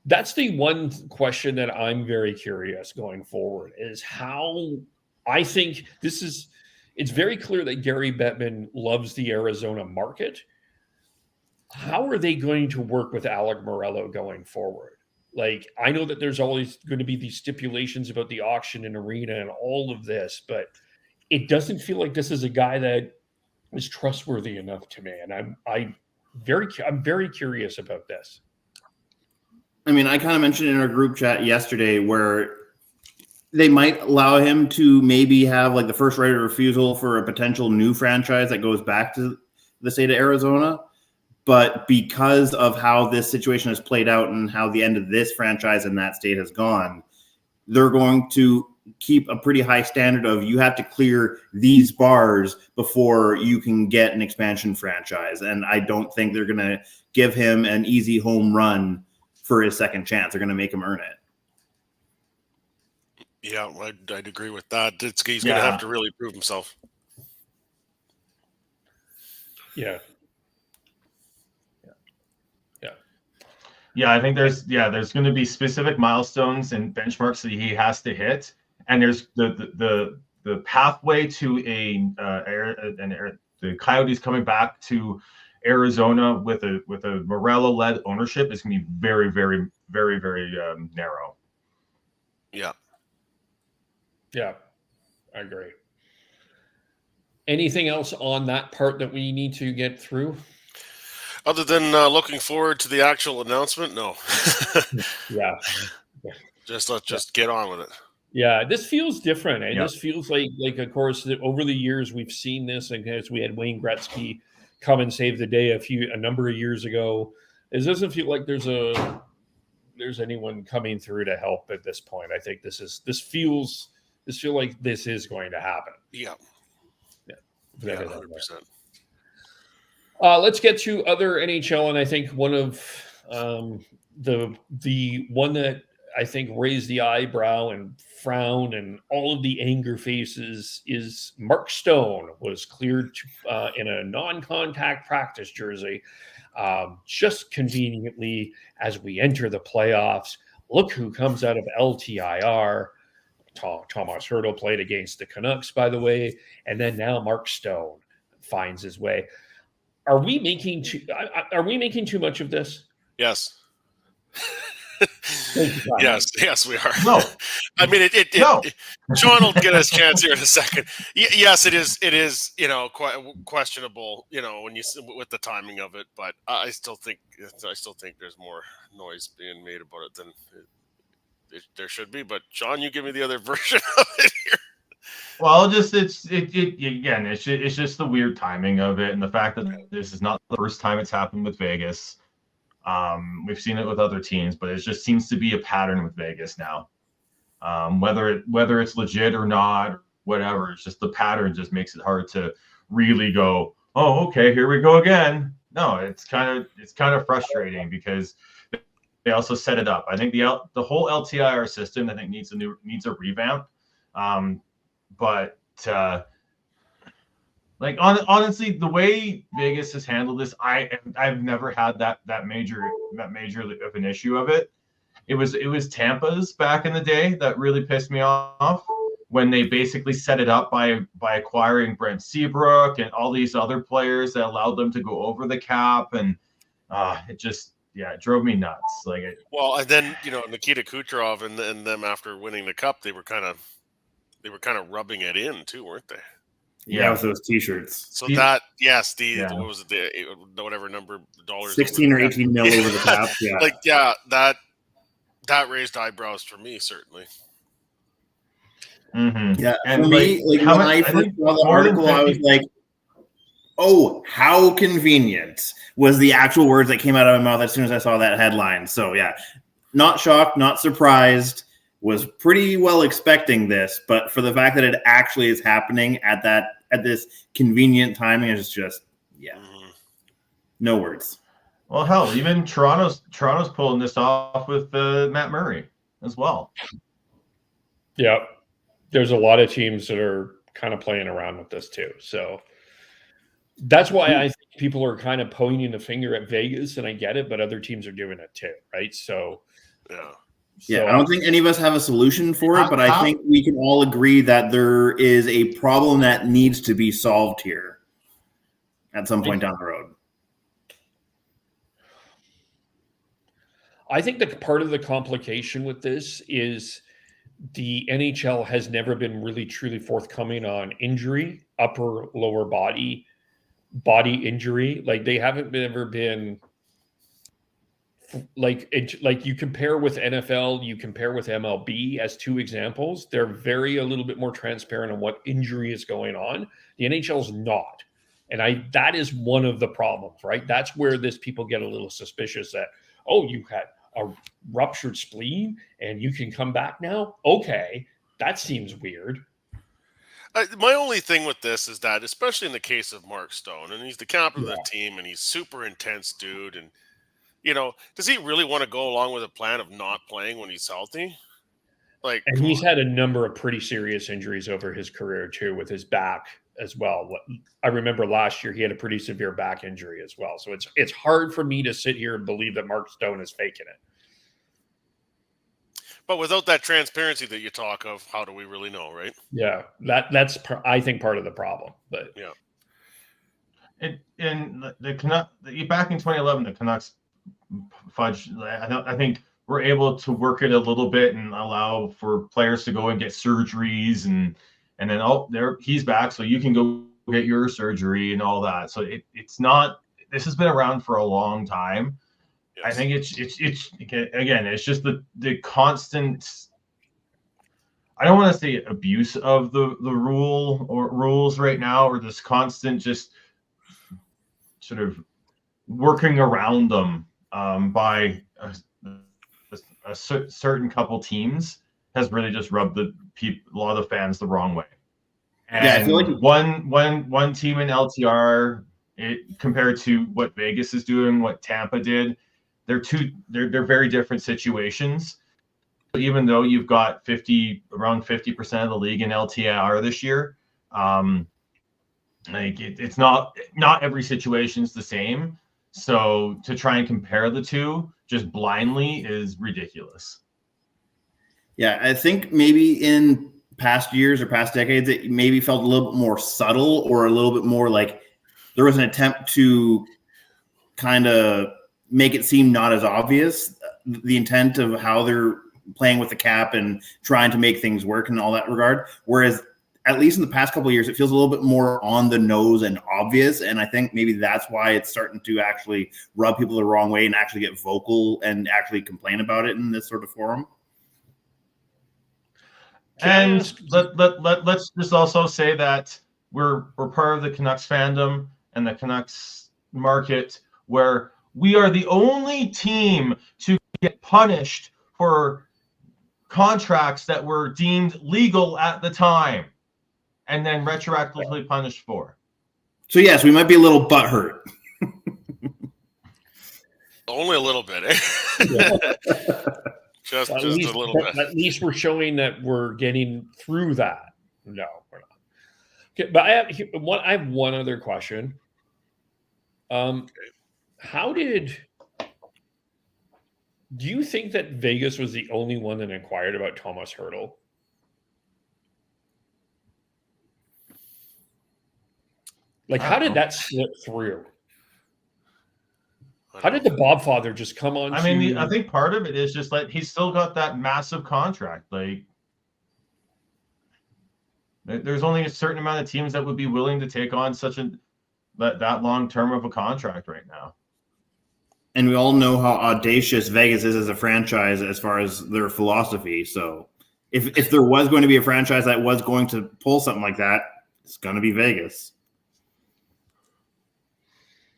that's the one question that I'm very curious going forward, is how I think it's very clear that Gary Bettman loves the Arizona market. How are they going to work with Alec Morello going forward? Like, I know that there's always going to be these stipulations about the auction and arena and all of this, but it doesn't feel like this is a guy that is trustworthy enough to me. And I'm very curious about this. I mean, I kind of mentioned in our group chat yesterday where they might allow him to maybe have like the first right of refusal for a potential new franchise that goes back to the state of Arizona. But because of how this situation has played out and how the end of this franchise in that state has gone, they're going to keep a pretty high standard of, you have to clear these bars before you can get an expansion franchise. And I don't think they're going to give him an easy home run for his second chance. They're going to make him earn it. Yeah, I'd agree with that. He's going to have to really prove himself. Yeah, I think there's going to be specific milestones and benchmarks that he has to hit, and there's the pathway to the Coyotes coming back to Arizona with a Morello-led ownership is going to be very, very, very, very narrow. Yeah. Yeah, I agree. Anything else on that part that we need to get through? Other than looking forward to the actual announcement, no. Yeah. Let's just get on with it. Yeah, this feels different. And Yeah. this feels like, of course, over the years we've seen this. And as we had Wayne Gretzky come and save the day a number of years ago, it doesn't feel like there's anyone coming through to help at this point. I think this feels like this is going to happen. Yeah. Yeah, 100%. Let's get to other NHL, and I think one of the one that I think raised the eyebrow and frown and all of the anger faces is Mark Stone was cleared in a non-contact practice jersey, just conveniently as we enter the playoffs. Look who comes out of LTIR. Thomas Hertl played against the Canucks, by the way, and then now Mark Stone finds his way. Are we making too much of this? Yes. Yes, we are. No. I mean, No. John will get us a chance here in a second. Yes, it is, quite questionable, when you with the timing of it, but I still think there's more noise being made about it than there should be. But John, you give me the other version of it here. Well, it's just the weird timing of it, and the fact that this is not the first time it's happened with Vegas. We've seen it with other teams, but it just seems to be a pattern with Vegas now. Whether it's legit or not, whatever, it's just the pattern just makes it hard to really go, oh, okay, here we go again. No, it's kind of frustrating because they also set it up. I think the whole LTIR system needs a revamp. Honestly, the way Vegas has handled this, I've never had that major of an issue of it. It was Tampa's back in the day that really pissed me off when they basically set it up by acquiring Brent Seabrook and all these other players that allowed them to go over the cap, and it drove me nuts. And then Nikita Kucherov and them after winning the cup, they were kind of rubbing it in too, weren't they? Yeah, with those T-shirts. So what was it? Whatever number of dollars, 16 or 18 mil over the cap. That raised eyebrows for me, certainly. Mm-hmm. Yeah, and for me, when I first saw the article, I was like, "Oh, how convenient!" was the actual words that came out of my mouth as soon as I saw that headline. So yeah, not shocked, not surprised. Was pretty well expecting this, but for the fact that it actually is happening at this convenient timing is just no words. Well, hell, even Toronto's pulling this off with Matt Murray as well. Yeah, there's a lot of teams that are kind of playing around with this too. So that's why I think people are kind of pointing the finger at Vegas, and I get it, but other teams are doing it too, right? So yeah. Yeah, I don't think any of us have a solution for it, but I think we can all agree that there is a problem that needs to be solved here at some point down the road. I think that part of the complication with this is the NHL has never been really truly forthcoming on injury, upper, lower body injury. Like they haven't ever been like you compare with NFL, you compare with MLB as two examples. They're a little bit more transparent on what injury is going on. The NHL is not. And that is one of the problems, right? That's where people get a little suspicious that, oh, you had a ruptured spleen and you can come back now? Okay, that seems weird. My only thing with this is that, especially in the case of Mark Stone, and he's the captain of the team, and he's super intense dude, and does he really want to go along with a plan of not playing when he's healthy? And he's had a number of pretty serious injuries over his career too, with his back as well. I remember last year he had a pretty severe back injury as well. So it's hard for me to sit here and believe that Mark Stone is faking it. But without that transparency that you talk of, how do we really know, right? Yeah, that's I think part of the problem. But yeah, in the Canucks back in 2011, the Canucks fudge. I think we're able to work it a little bit and allow for players to go and get surgeries and then there he's back, so you can go get your surgery and all that. So it's not. This has been around for a long time. Yes. I think it's again, it's just the constant. I don't want to say abuse of the rule or rules right now, or this constant just sort of working around them by a certain couple teams has really just rubbed a lot of the fans the wrong way. And yeah, I feel like one team in LTR, compared to what Vegas is doing, what Tampa did, they're very different situations. Even though you've got around 50% of the league in LTR this year, it's not every situation's the same. So to try and compare the two just blindly is ridiculous. Yeah, I think maybe in past years or past decades, it maybe felt a little bit more subtle, or a little bit more like there was an attempt to kind of make it seem not as obvious, the intent of how they're playing with the cap and trying to make things work in all that regard. Whereas at least in the past couple of years, it feels a little bit more on the nose and obvious. And I think maybe that's why it's starting to actually rub people the wrong way and actually get vocal and actually complain about it in this sort of forum. And let's just also say that we're part of the Canucks fandom and the Canucks market, where we are the only team to get punished for contracts that were deemed legal at the time and then retroactively punished for. So yes, we might be a little butthurt. Only a little bit, eh? Yeah. just a little bit. At least we're showing that we're getting through that. No, we're not. Okay, but I have one other question. Do you think that Vegas was the only one that inquired about Thomas Hertl? Like, how did that slip through? How did the Bob father just come on? I mean, I think part of it is just like he's still got that massive contract. Like, there's only a certain amount of teams that would be willing to take on that long term of a contract right now. And we all know how audacious Vegas is as a franchise as far as their philosophy. So if there was going to be a franchise that was going to pull something like that, it's going to be Vegas.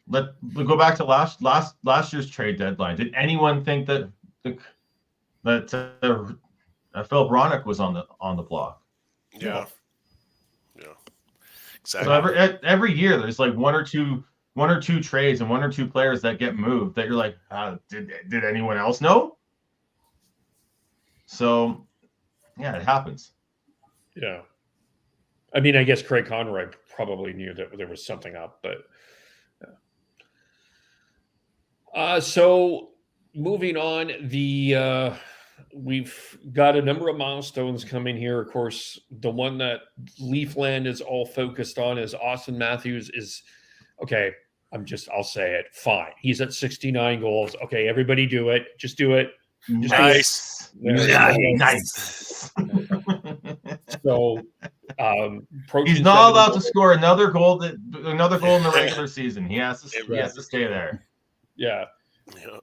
We'll go back to last year's trade deadline. Did anyone think that Philip Roenick was on the block? Yeah. Exactly. So every year there's like one or two trades and one or two players that get moved that you're like, did anyone else know? So yeah, it happens. Yeah. I mean, I guess Craig Conroy probably knew that there was something up, but so moving on, we've got a number of milestones coming here. Of course, the one that Leafland is all focused on is Austin Matthews is okay. I'll say it. Fine. He's at 69 goals. Okay, everybody do it. Just do it. Just nice. Do it. Nice. So he's not allowed to score another goal in the regular season. He has to stay there. Yeah.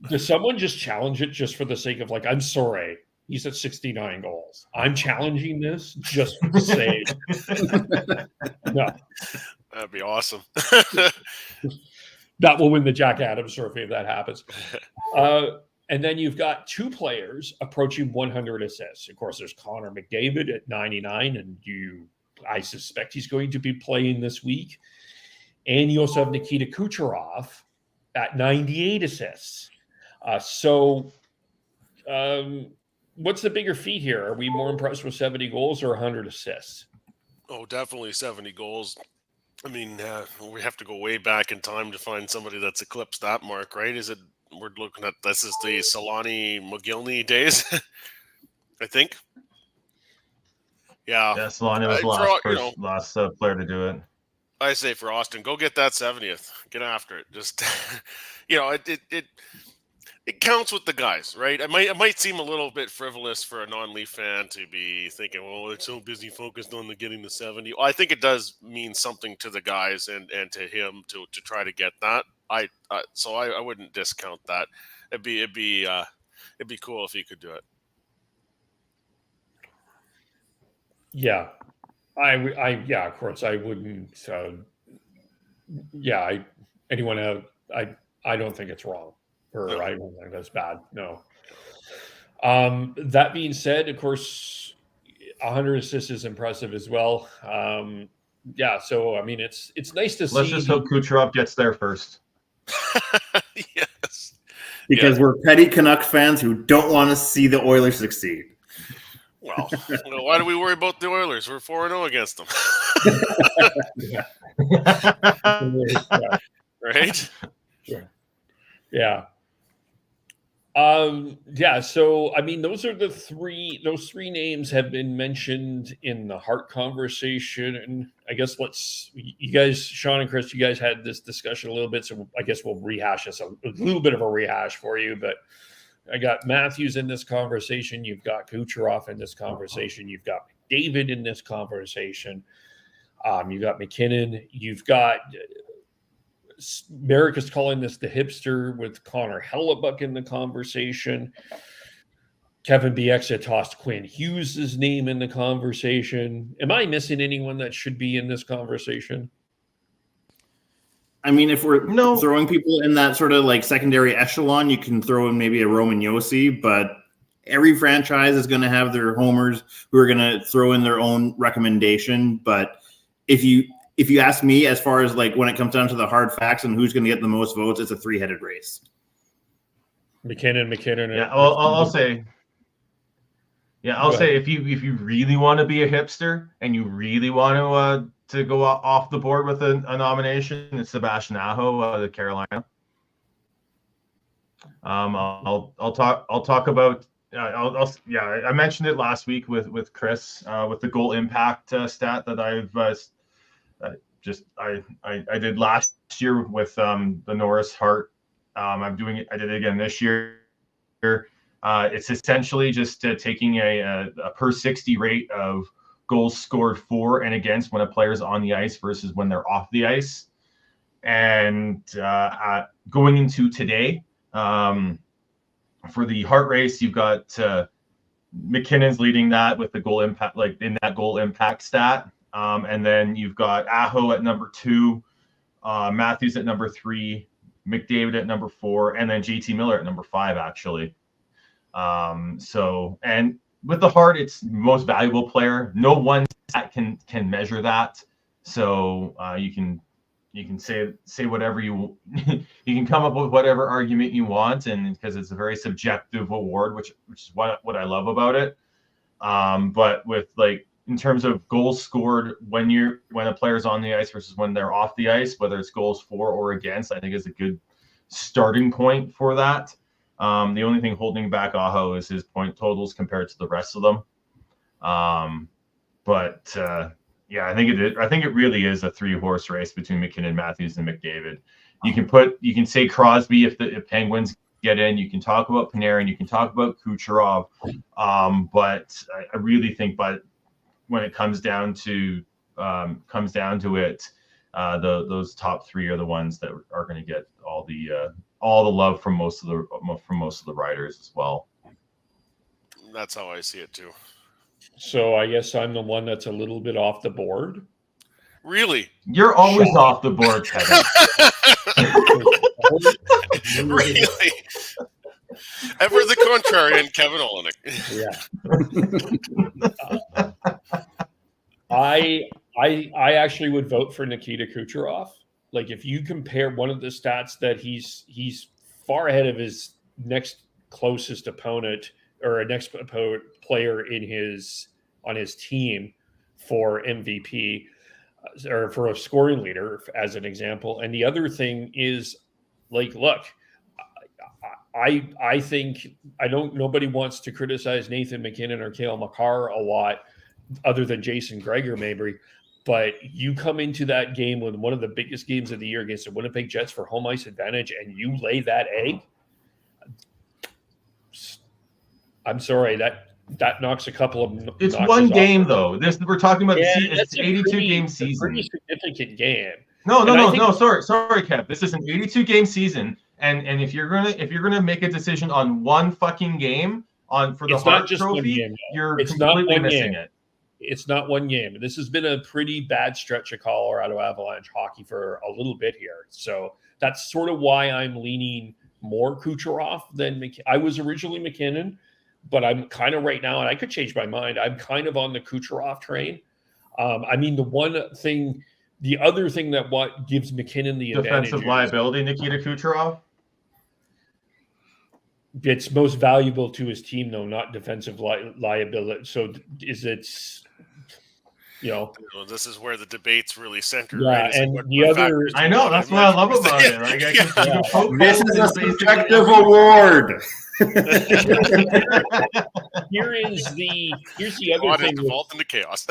Does someone just challenge it just for the sake of, like, I'm sorry, he's at 69 goals. I'm challenging this just to say no. That'd be awesome. That will win the Jack Adams Trophy if that happens. And then you've got two players approaching 100 assists. Of course, there's Connor McDavid at 99, and I suspect he's going to be playing this week. And you also have Nikita Kucherov at 98 assists. So what's the bigger feat here? Are we more impressed with 70 goals or 100 assists? Oh, definitely 70 goals. I mean, we have to go way back in time to find somebody that's eclipsed that mark, right? We're looking at, this is the Solani McGillney days, I think. Yeah. Yeah, Solani was the For last you know, player to do it. I say for Austin, go get that 70th. Get after it. Just, it counts with the guys, right? It might seem a little bit frivolous for a non-Leaf fan to be thinking, well, they're so busy focused on getting the 70. I think it does mean something to the guys and to him to try to get that. So I wouldn't discount that. It'd be cool if he could do it. Yeah, yeah, of course, I wouldn't. Anyone out? I don't think it's wrong, or No. I don't think that's bad. No. That being said, of course, 100 assists is impressive as well. Yeah, so I mean, it's nice to see. Let's just hope Kucherov gets there first. Yes. Because we're petty Canuck fans who don't want to see the Oilers succeed. Well, why do we worry about the Oilers? We're 4-0 against them. Right? Yeah. Yeah, so I mean, those three names have been mentioned in the Hart conversation. And I guess you guys, Sean and Chris, you guys had this discussion a little bit, so I guess we'll rehash this, a little bit of a rehash for you. But I got Matthews in this conversation, you've got Kucherov in this conversation, you've got McDavid in this conversation, you've got McKinnon, you've got Merrick is calling this the hipster with Connor Hellebuck in the conversation. Kevin Bieksa tossed Quinn Hughes' name in the conversation. Am I missing anyone that should be in this conversation? I mean, if we're throwing people in that sort of like secondary echelon, you can throw in maybe a Roman Josi, but every franchise is going to have their homers who are going to throw in their own recommendation. But if you ask me, as far as like when it comes down to the hard facts and who's going to get the most votes, it's a three-headed race. McKinnon. Yeah, I'll say. Yeah, I'll say if you really want to be a hipster and you really want to go off the board with a nomination, it's Sebastian Aho, the Carolina. I'll talk about. I mentioned it last week with Chris with the goal impact stat that I've I did last year with the Norris Hart. I did it again this year. It's essentially just taking a per 60 rate of goals scored for and against when a player's on the ice versus when they're off the ice. And going into today, for the Hart race, you've got McKinnon's leading that with the goal impact, like in that goal impact stat. And then you've got Aho at number 2, Matthews at number 3, McDavid at number 4, and then JT Miller at number 5, actually. And with the Hart, it's most valuable player. No one stat can measure that. So you can say whatever you you can come up with whatever argument you want, and because it's a very subjective award, which is what I love about it. But with like in terms of goals scored when a player's on the ice versus when they're off the ice, whether it's goals for or against, I think is a good starting point for that. The only thing holding back Aho is his point totals compared to the rest of them. Yeah, I think it really is a 3-horse race between McKinnon, Matthews, and McDavid. You can say Crosby if Penguins get in. You can talk about Panarin. You can talk about Kucherov. But I really think, when it comes down to it, those top 3 are the ones that are going to get all the love from most of the writers as well. That's how I see it too. So I guess I'm the one that's a little bit off the board. Really? You're always off the board, Kevin. Really? Ever the contrarian, Kevin Olenek. Yeah. I actually would vote for Nikita Kucherov. Like if you compare one of the stats that he's far ahead of his next closest opponent or a next player on his team for MVP. or for a scoring leader, as an example. And the other thing is, like, look, I think nobody wants to criticize Nathan McKinnon or Cale Makar a lot, other than Jason Gregor maybe. But you come into that game with one of the biggest games of the year against the Winnipeg Jets for home ice advantage, and you lay that egg. I'm sorry, that knocks a couple of. It's one game though. We're talking about it's an 82 game season. Pretty significant game. No. Sorry, Kev. This is an 82 game season, and if you're gonna make a decision on one fucking game for the Hart Trophy, you're completely missing it. It's not one game. This has been a pretty bad stretch of Colorado Avalanche hockey for a little bit here. So that's sort of why I'm leaning more Kucherov than McKinnon. I was originally McKinnon, but I'm kind of right now, and I could change my mind, I'm kind of on the Kucherov train. The other thing that what gives McKinnon the advantage. Defensive liability, Nikita Kucherov? It's most valuable to his team, though, not defensive liability. So this is where the debate's really centered. Yeah, right? and the other, I know that's what I love about it. Like, This is a subjective award. here's the other God thing. Default into chaos.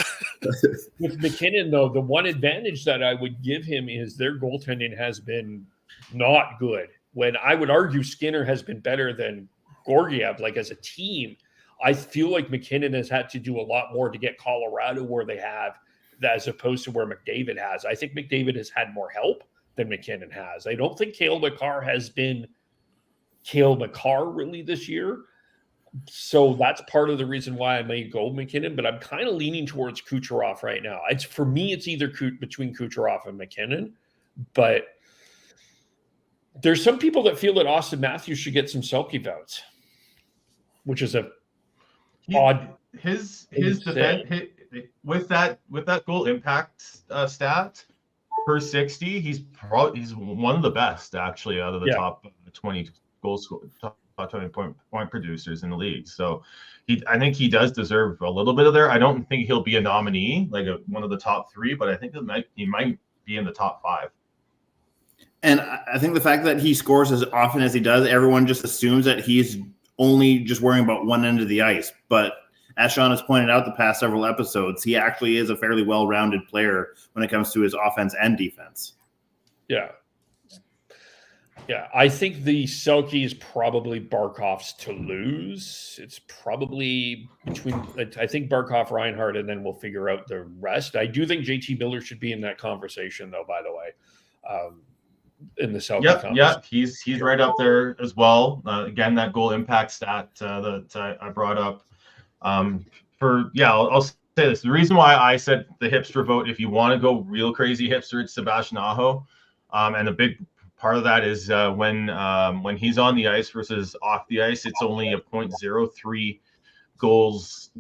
With McKinnon, though, the one advantage that I would give him is their goaltending has been not good. When I would argue Skinner has been better than Georgiev, like as a team, I feel like McKinnon has had to do a lot more to get Colorado where they have, as opposed to where McDavid has. I think McDavid has had more help than McKinnon has. I don't think Cale Makar has been Cale Makar really this year. So that's part of the reason why I may go McKinnon, but I'm kind of leaning towards Kucherov right now. For me, it's either between Kucherov and McKinnon, but there's some people that feel that Austin Matthews should get some Selke votes, which is odd. His defense with that goal impact stat per 60, he's one of the best actually out of the top 20 top 20 point producers in the league. So I think he does deserve a little bit of there. I don't think he'll be a nominee, like one of the top 3, but I think he might be in the top 5. And I think the fact that he scores as often as he does, everyone just assumes that he's only just worrying about one end of the ice. But as Sean has pointed out the past several episodes, he actually is a fairly well-rounded player when it comes to his offense and defense. Yeah. Yeah, I think the Selke is probably Barkov's to lose. It's probably I think Barkov, Reinhart, and then we'll figure out the rest. I do think JT Miller should be in that conversation, though, by the way. In the Selke conversation. Yeah, he's right up there as well. Again, that goal impact stat that I brought up. I'll say this. The reason why I said the hipster vote, if you want to go real crazy hipster, it's Sebastian Aho. And a big part of that is when he's on the ice versus off the ice, it's only a 0.03 goals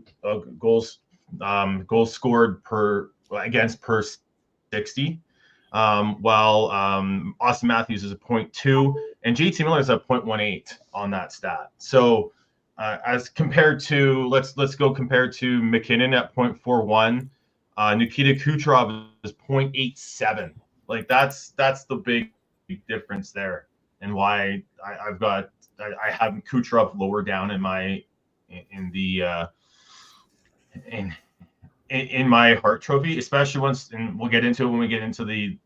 scored per 60. While Austin Matthews is a 0.2 and JT Miller is a 0.18 on that stat. So as compared to let's go compared to McKinnon at 0.41, Nikita Kucherov is 0.87. Like that's the big difference there, and why I have Kucherov lower down in my Hart Trophy, especially once, and we'll get into it when we get into the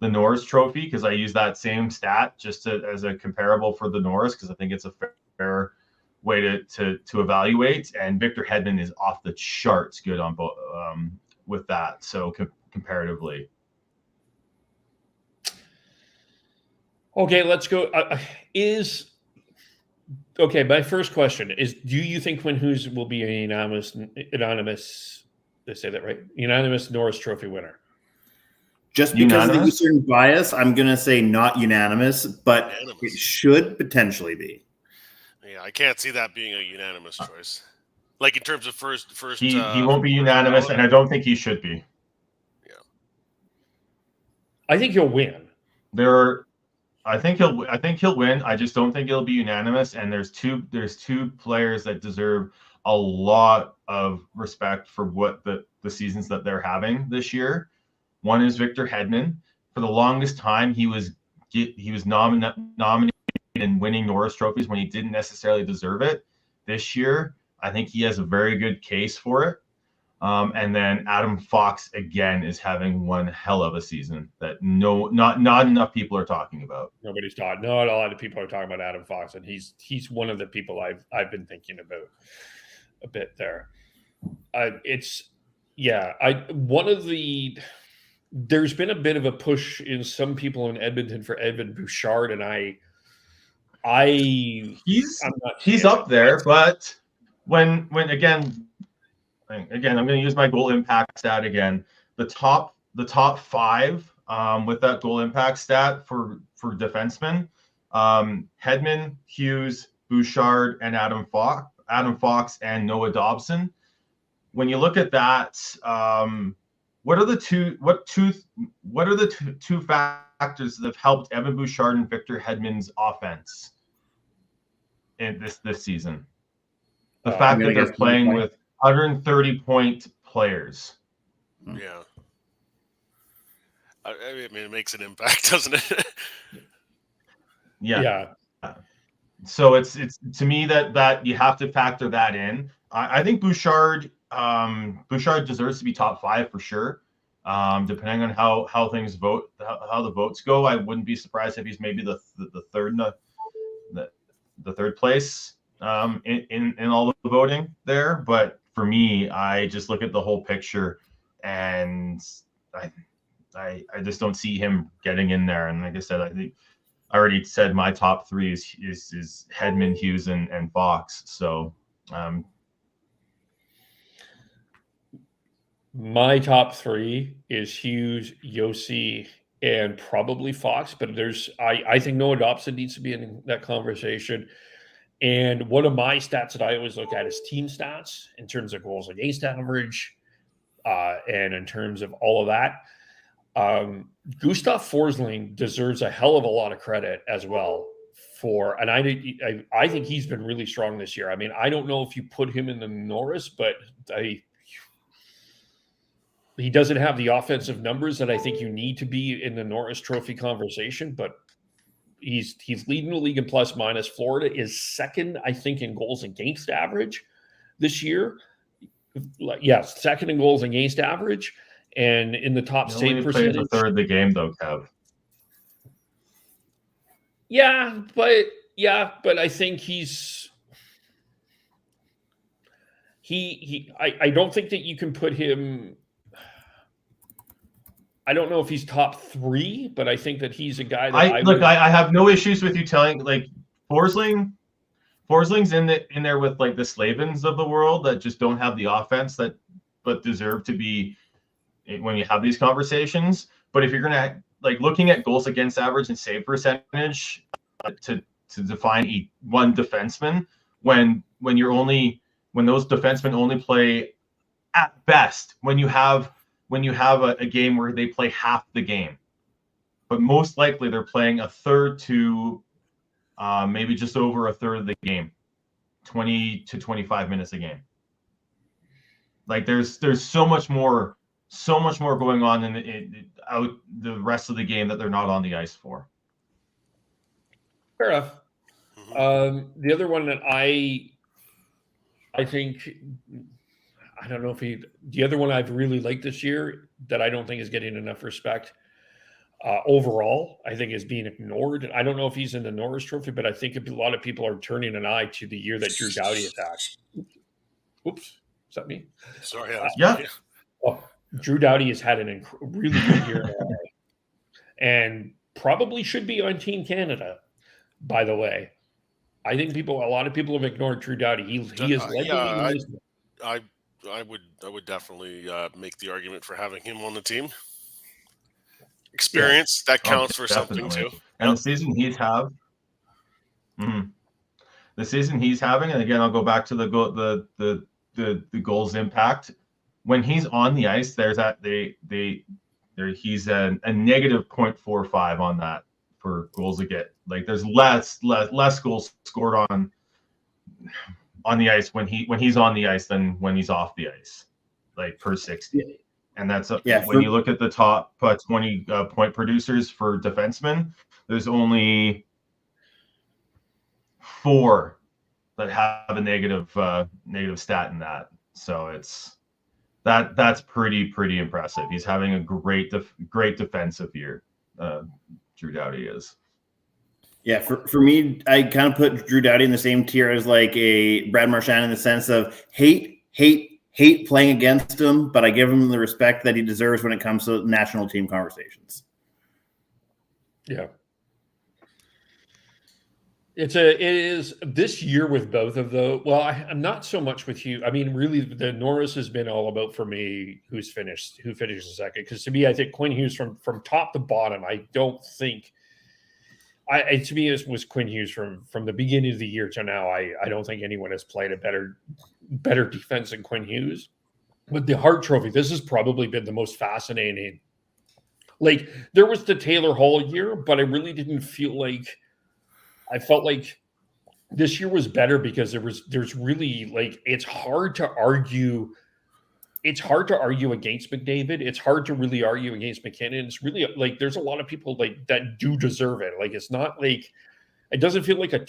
Norris Trophy, because I use that same stat just as a comparable for the Norris, because I think it's a fair way to evaluate. And Victor Hedman is off the charts good on both with that. So comparatively. Okay, let's go. My first question is: do you think Quinn Hughes will be an anonymous? Did I say that right? Unanimous Norris Trophy winner. Just because of the Eastern bias, I'm going to say not unanimous, but it should potentially be. Yeah, I can't see that being a unanimous choice. Like in terms of first. He won't be unanimous, and I don't think he should be. Yeah. I think he'll win. I think he'll win. I just don't think it'll be unanimous. And there's two players that deserve a lot of respect for what the seasons that they're having this year. One is Victor Hedman. For the longest time, he was nominated and winning Norris trophies when he didn't necessarily deserve it. This year, I think he has a very good case for it. And then Adam Fox again is having one hell of a season that not enough people are talking about. Not a lot of people are talking about Adam Fox, and he's one of the people I've been thinking about a bit there. There's been a bit of a push in some people in Edmonton for Evan Bouchard, and he's up there, but when again, I'm going to use my goal impact stat again. The top 5 with that goal impact stat for defensemen, Hedman, Hughes, Bouchard, and Adam Fox and Noah Dobson. When you look at that, what are the two factors that have helped Evan Bouchard and Victor Hedman's offense in this season? The fact that they're playing with 130-point players. Yeah. I mean, it makes an impact, doesn't it? Yeah. So it's to me that you have to factor that in. I think Bouchard deserves to be top 5 for sure. Depending on how things vote, how the votes go, I wouldn't be surprised if he's maybe the third the third place in all the voting there. But for me, I just look at the whole picture, and I just don't see him getting in there. And like I said, I think I already said my top 3 is Hedman, Hughes, and Fox. So my top 3 is Hughes, Yossi, and probably Fox. But I think Noah Dobson needs to be in that conversation. And one of my stats that I always look at is team stats in terms of goals against average, and in terms of all of that. Gustav Forsling deserves a hell of a lot of credit as well and I think he's been really strong this year. I mean, I don't know if you put him in the Norris, but he doesn't have the offensive numbers that I think you need to be in the Norris Trophy conversation, but he's leading the league in plus minus. Florida is second, I think, in goals against average this year. Yes, second in goals against average, and in the top save percentage. Plays a third of the game, though, Kev. Yeah, but I think I don't think that you can put him. I don't know if he's top 3, but I think that he's a guy that I have no issues with you telling Forsling's in there with the Slavins of the world that just don't have the offense but deserve to be when you have these conversations. But if you're gonna looking at goals against average and save percentage to define one defenseman when those defensemen only play at best when you have a game where they play half the game, but most likely they're playing a third to maybe just over a third of the game, 20 to 25 minutes a game. There's so much more going on in the rest of the game that they're not on the ice for. Fair enough. The other one that I think, I don't know if the other one I've really liked this year that I don't think is getting enough respect overall, I think is being ignored. I don't know if he's in the Norris Trophy, but I think a lot of people are turning an eye to the year that Drew Doughty attacked. Oops. Is that me? Sorry. Drew Doughty has had a really good year and probably should be on Team Canada, by the way. I think a lot of people have ignored Drew Doughty. He is I would definitely make the argument for having him on the team. Experience that counts for something too. And the season he's having, and again, I'll go back to the goals impact. When he's on the ice, there's that he's a negative 0.45 on that for goals to get. There's less goals scored on the ice when he's on the ice than when he's off the ice, per 60. And that's Yeah, when you look at the top 20 point producers for defensemen, there's only 4 that have a negative stat in that. So that's pretty impressive. He's having a great defensive year. Drew Doughty is. Yeah, for me, I kind of put Drew Doughty in the same tier as like a Brad Marchand in the sense of hate playing against him, but I give him the respect that he deserves when it comes to national team conversations. Yeah. It is this year with both of those. Well, I'm not so much with you. I mean, really, the Norris has been all about for me who finishes second. Because to me, I think Quinn Hughes from top to bottom. I don't think. To me, it was Quinn Hughes from the beginning of the year to now. I don't think anyone has played a better defense than Quinn Hughes. But the Hart Trophy, this has probably been the most fascinating. Like there was the Taylor Hall year, but I really didn't feel like. I felt like this year was better because there's really like it's hard to argue. It's hard to argue against McDavid. It's hard to really argue against McKinnon. It's really like there's a lot of people like that do deserve it. Like it's not like it doesn't feel like a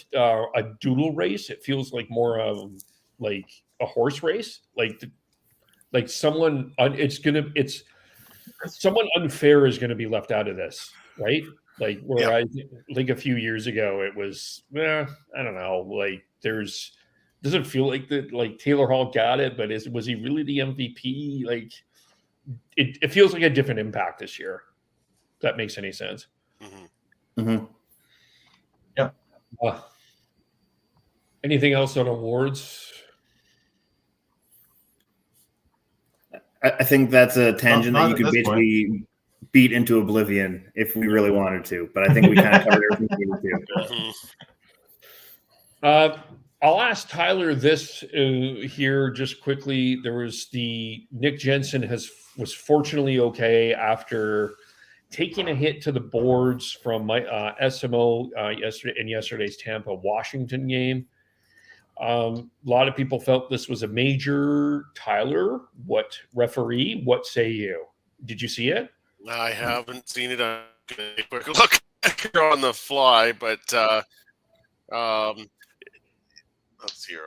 doodle race. It feels like more of like a horse race. Like someone someone unfair is going to be left out of this, right? Like where I think a few years ago it was, I don't know. Like doesn't feel like that. Like Taylor Hall got it, but was he really the MVP? Like it feels like a different impact this year. If that makes any sense. Mm-hmm. Mm-hmm. Yeah. Anything else on awards? I think that's a tangent that you could basically beat into oblivion if we really wanted to, but I think we kind of covered everything we needed to. Mm-hmm. I'll ask Tyler this here just quickly. There was Nick Jensen was fortunately okay after taking a hit to the boards from my SMO yesterday's Tampa Washington game. A lot of people felt this was a major. Tyler, what say you? Did you see it? I haven't seen it. I'm going to quick look on the fly, but let's see here.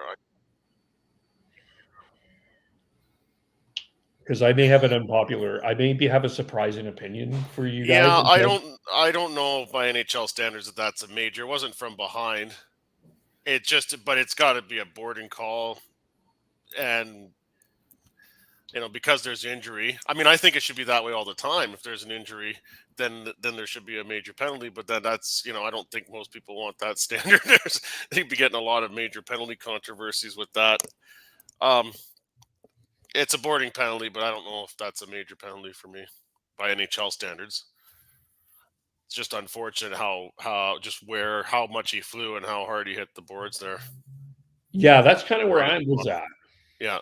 Because I may have have a surprising opinion for you guys. Yeah, I don't know by NHL standards that's a major. It wasn't from behind. But it's got to be a boarding call, and because there's injury. I mean, I think it should be that way all the time. If there's an injury, then there should be a major penalty. But then that's I don't think most people want that standard. They'd be getting a lot of major penalty controversies with that. It's a boarding penalty, but I don't know if that's a major penalty for me by NHL standards. It's just unfortunate how much he flew and how hard he hit the boards there. Yeah, that's kind of where I was at. Yeah,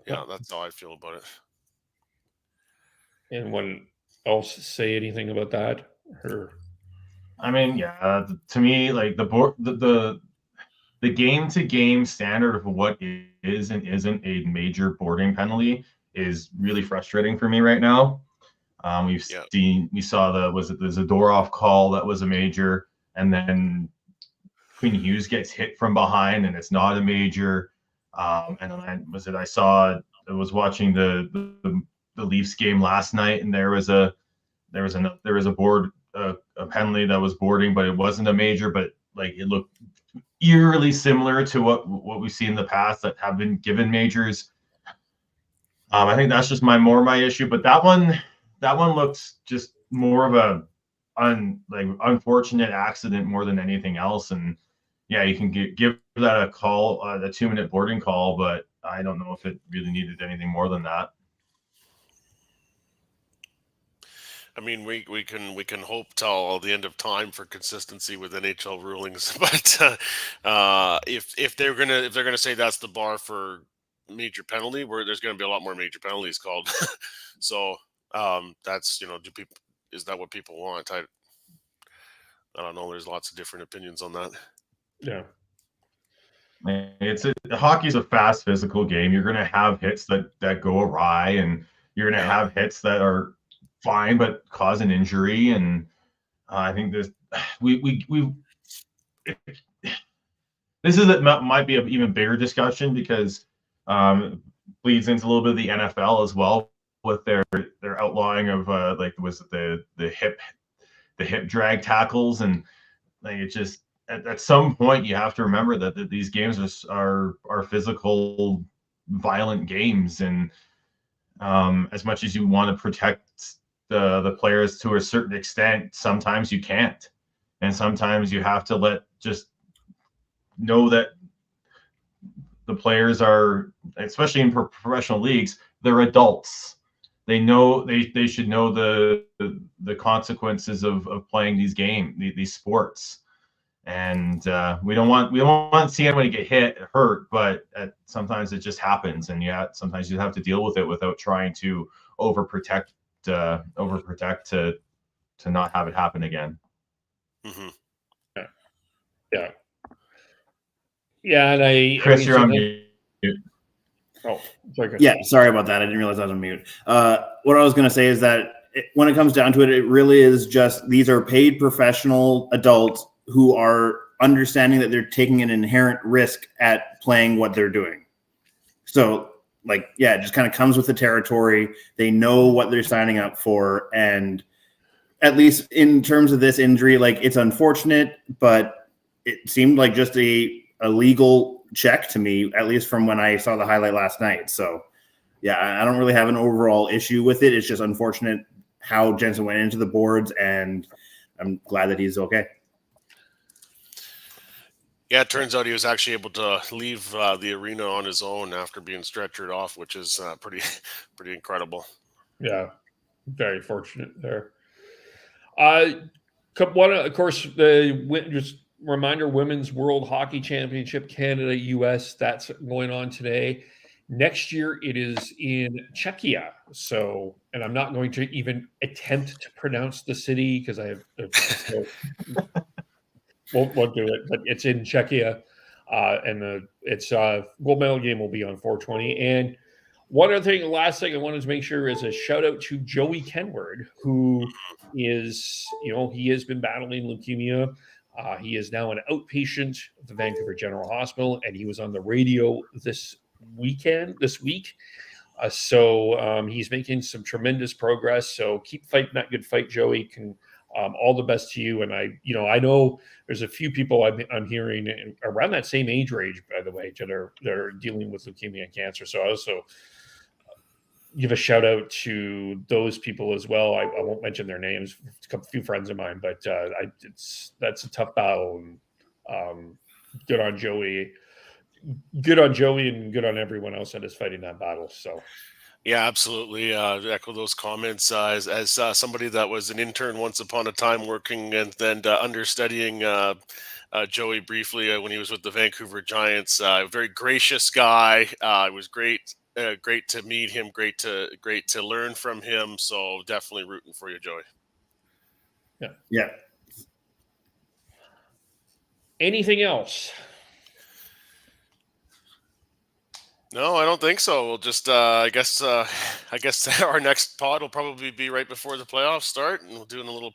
that's how I feel about it. Anyone else say anything about that? I mean, yeah, to me, like the game-to-game standard of what is and isn't a major boarding penalty is really frustrating for me right now. We saw there's a Zadorov call that was a major, and then Quinn Hughes gets hit from behind and it's not a major. And then I was watching the Leafs game last night, and there was a board a penalty that was boarding, but it wasn't a major, but like it looked eerily similar to what we've seen in the past that have been given majors. I think that's just my issue, but that one looks just more of a unfortunate accident more than anything else. And yeah, you can give that a call, the 2-minute boarding call, but I don't know if it really needed anything more than that. I mean, we can hope till the end of time for consistency with NHL rulings, but if they're gonna say that's the bar for major penalty, where there's gonna be a lot more major penalties called. So that's is that what people want? I don't know. There's lots of different opinions on that. Yeah. Hockey's a fast, physical game. You're going to have hits that go awry, and You're going to have hits that are fine but cause an injury, and I think this might be an even bigger discussion because bleeds into a little bit of the NFL as well with their outlawing of the hip drag tackles, and like it just at some point you have to remember that these games are physical, violent games, and as much as you want to protect the players to a certain extent, sometimes you can't, and sometimes you have to know that the players are, especially in professional leagues, they're adults. They know they should know the consequences of playing these these sports, and we don't want to see anybody get hurt, but sometimes it just happens, and sometimes you have to deal with it without trying to overprotect to not have it happen again. Mm-hmm. Yeah, and Chris, you're on mute. Oh, sorry. Yeah, sorry about that. I didn't realize I was on mute. What I was going to say is that when it comes down to it, it really is just these are paid professional adults who are understanding that they're taking an inherent risk at playing what they're doing. So, it just kind of comes with the territory. They know what they're signing up for, and at least in terms of this injury, it's unfortunate, but it seemed like just a legal check to me, at least from when I saw the highlight last night. So, yeah, I don't really have an overall issue with it. It's just unfortunate how Jensen went into the boards, and I'm glad that he's okay. Yeah, it turns out he was actually able to leave the arena on his own after being stretchered off, which is pretty incredible. Yeah, very fortunate there. Of course, just reminder, Women's World Hockey Championship, Canada, U.S., that's going on today. Next year, it is in Czechia. So, and I'm not going to even attempt to pronounce the city because I won't do it, but it's in Czechia. And it's gold medal game will be on 420. And last thing I wanted to make sure is a shout out to Joey Kenward, who is, he has been battling leukemia. He is now an outpatient at the Vancouver General Hospital, and he was on the radio this week. So he's making some tremendous progress. So keep fighting that good fight, Joey. All the best to you. And I know there's a few people I'm hearing around that same age range, by the way, that are dealing with leukemia and cancer. So I also give a shout out to those people as well. I won't mention their names, a few friends of mine, but that's a tough battle. And good on Joey, and good on everyone else that is fighting that battle. So. Yeah, absolutely. Echo those comments. As somebody that was an intern once upon a time working and then understudying Joey briefly when he was with the Vancouver Giants, very gracious guy. It was great to meet him. Great to learn from him. So definitely rooting for you, Joey. Yeah. Anything else? No, I don't think so. We'll just, I guess our next pod will probably be right before the playoffs start, and we'll do a little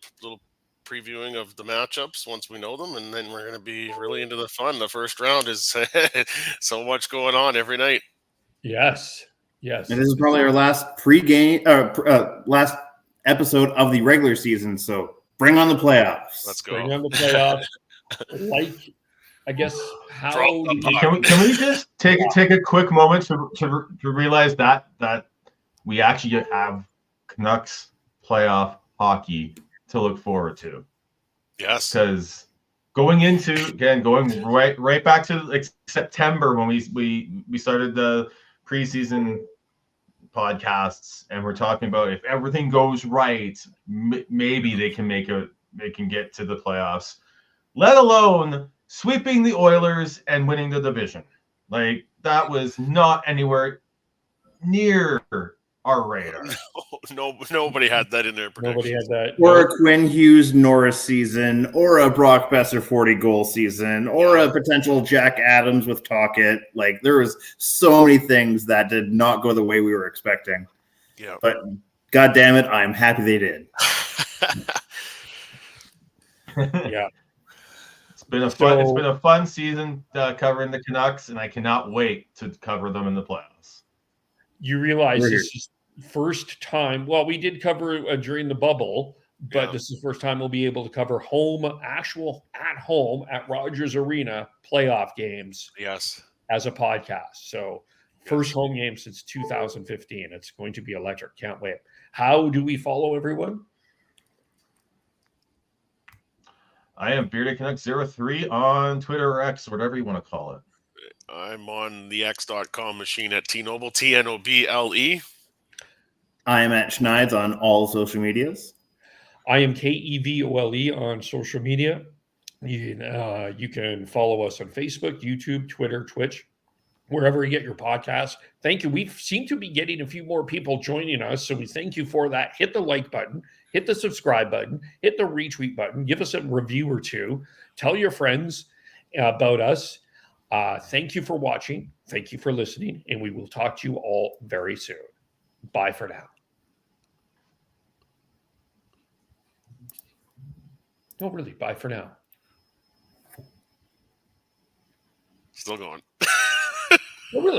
previewing of the matchups once we know them, and then we're going to be really into the fun. The first round is so much going on every night. Yes. And this is probably our last last episode of the regular season. So bring on the playoffs. Let's go. Bring on the playoffs. I guess can we just take a quick moment to realize that we actually have Canucks playoff hockey to look forward to. Yes, because going right back to September when we started the preseason podcasts, and we're talking about if everything goes right, maybe they can get to the playoffs, let alone sweeping the Oilers and winning the division. That was not anywhere near our radar. No, nobody had that in their prediction. Nobody had that. Or a Quinn Hughes Norris season, or a Brock Besser 40-goal season, or a potential Jack Adams with Tocchet. There was so many things that did not go the way we were expecting. Yeah. But God damn it, I'm happy they did. Yeah. It's been a fun season covering the Canucks, and I cannot wait to cover them in the playoffs. You realize We're this is first time. Well, we did cover during the bubble, but Yeah. this is the first time we'll be able to cover actual at home at Rogers Arena playoff games Yes. as a podcast. So first home game since 2015. It's going to be electric. Can't wait. How do we follow everyone? I am Bearded Canucks 03 on Twitter or X, whatever you want to call it. I'm on the X.com machine at T-Noble, T-N-O-B-L-E. I am at Schneids on all social medias. I am KEVOLE on social media. You can follow us on Facebook, YouTube, Twitter, Twitch, wherever you get your podcasts. Thank you. We seem to be getting a few more people joining us, so we thank you for that. Hit the like button, hit the subscribe button, hit the retweet button, give us a review or two, tell your friends about us. Thank you for watching. Thank you for listening, and we will talk to you all very soon. Bye for now. No, really, bye for now. Still going. No, really.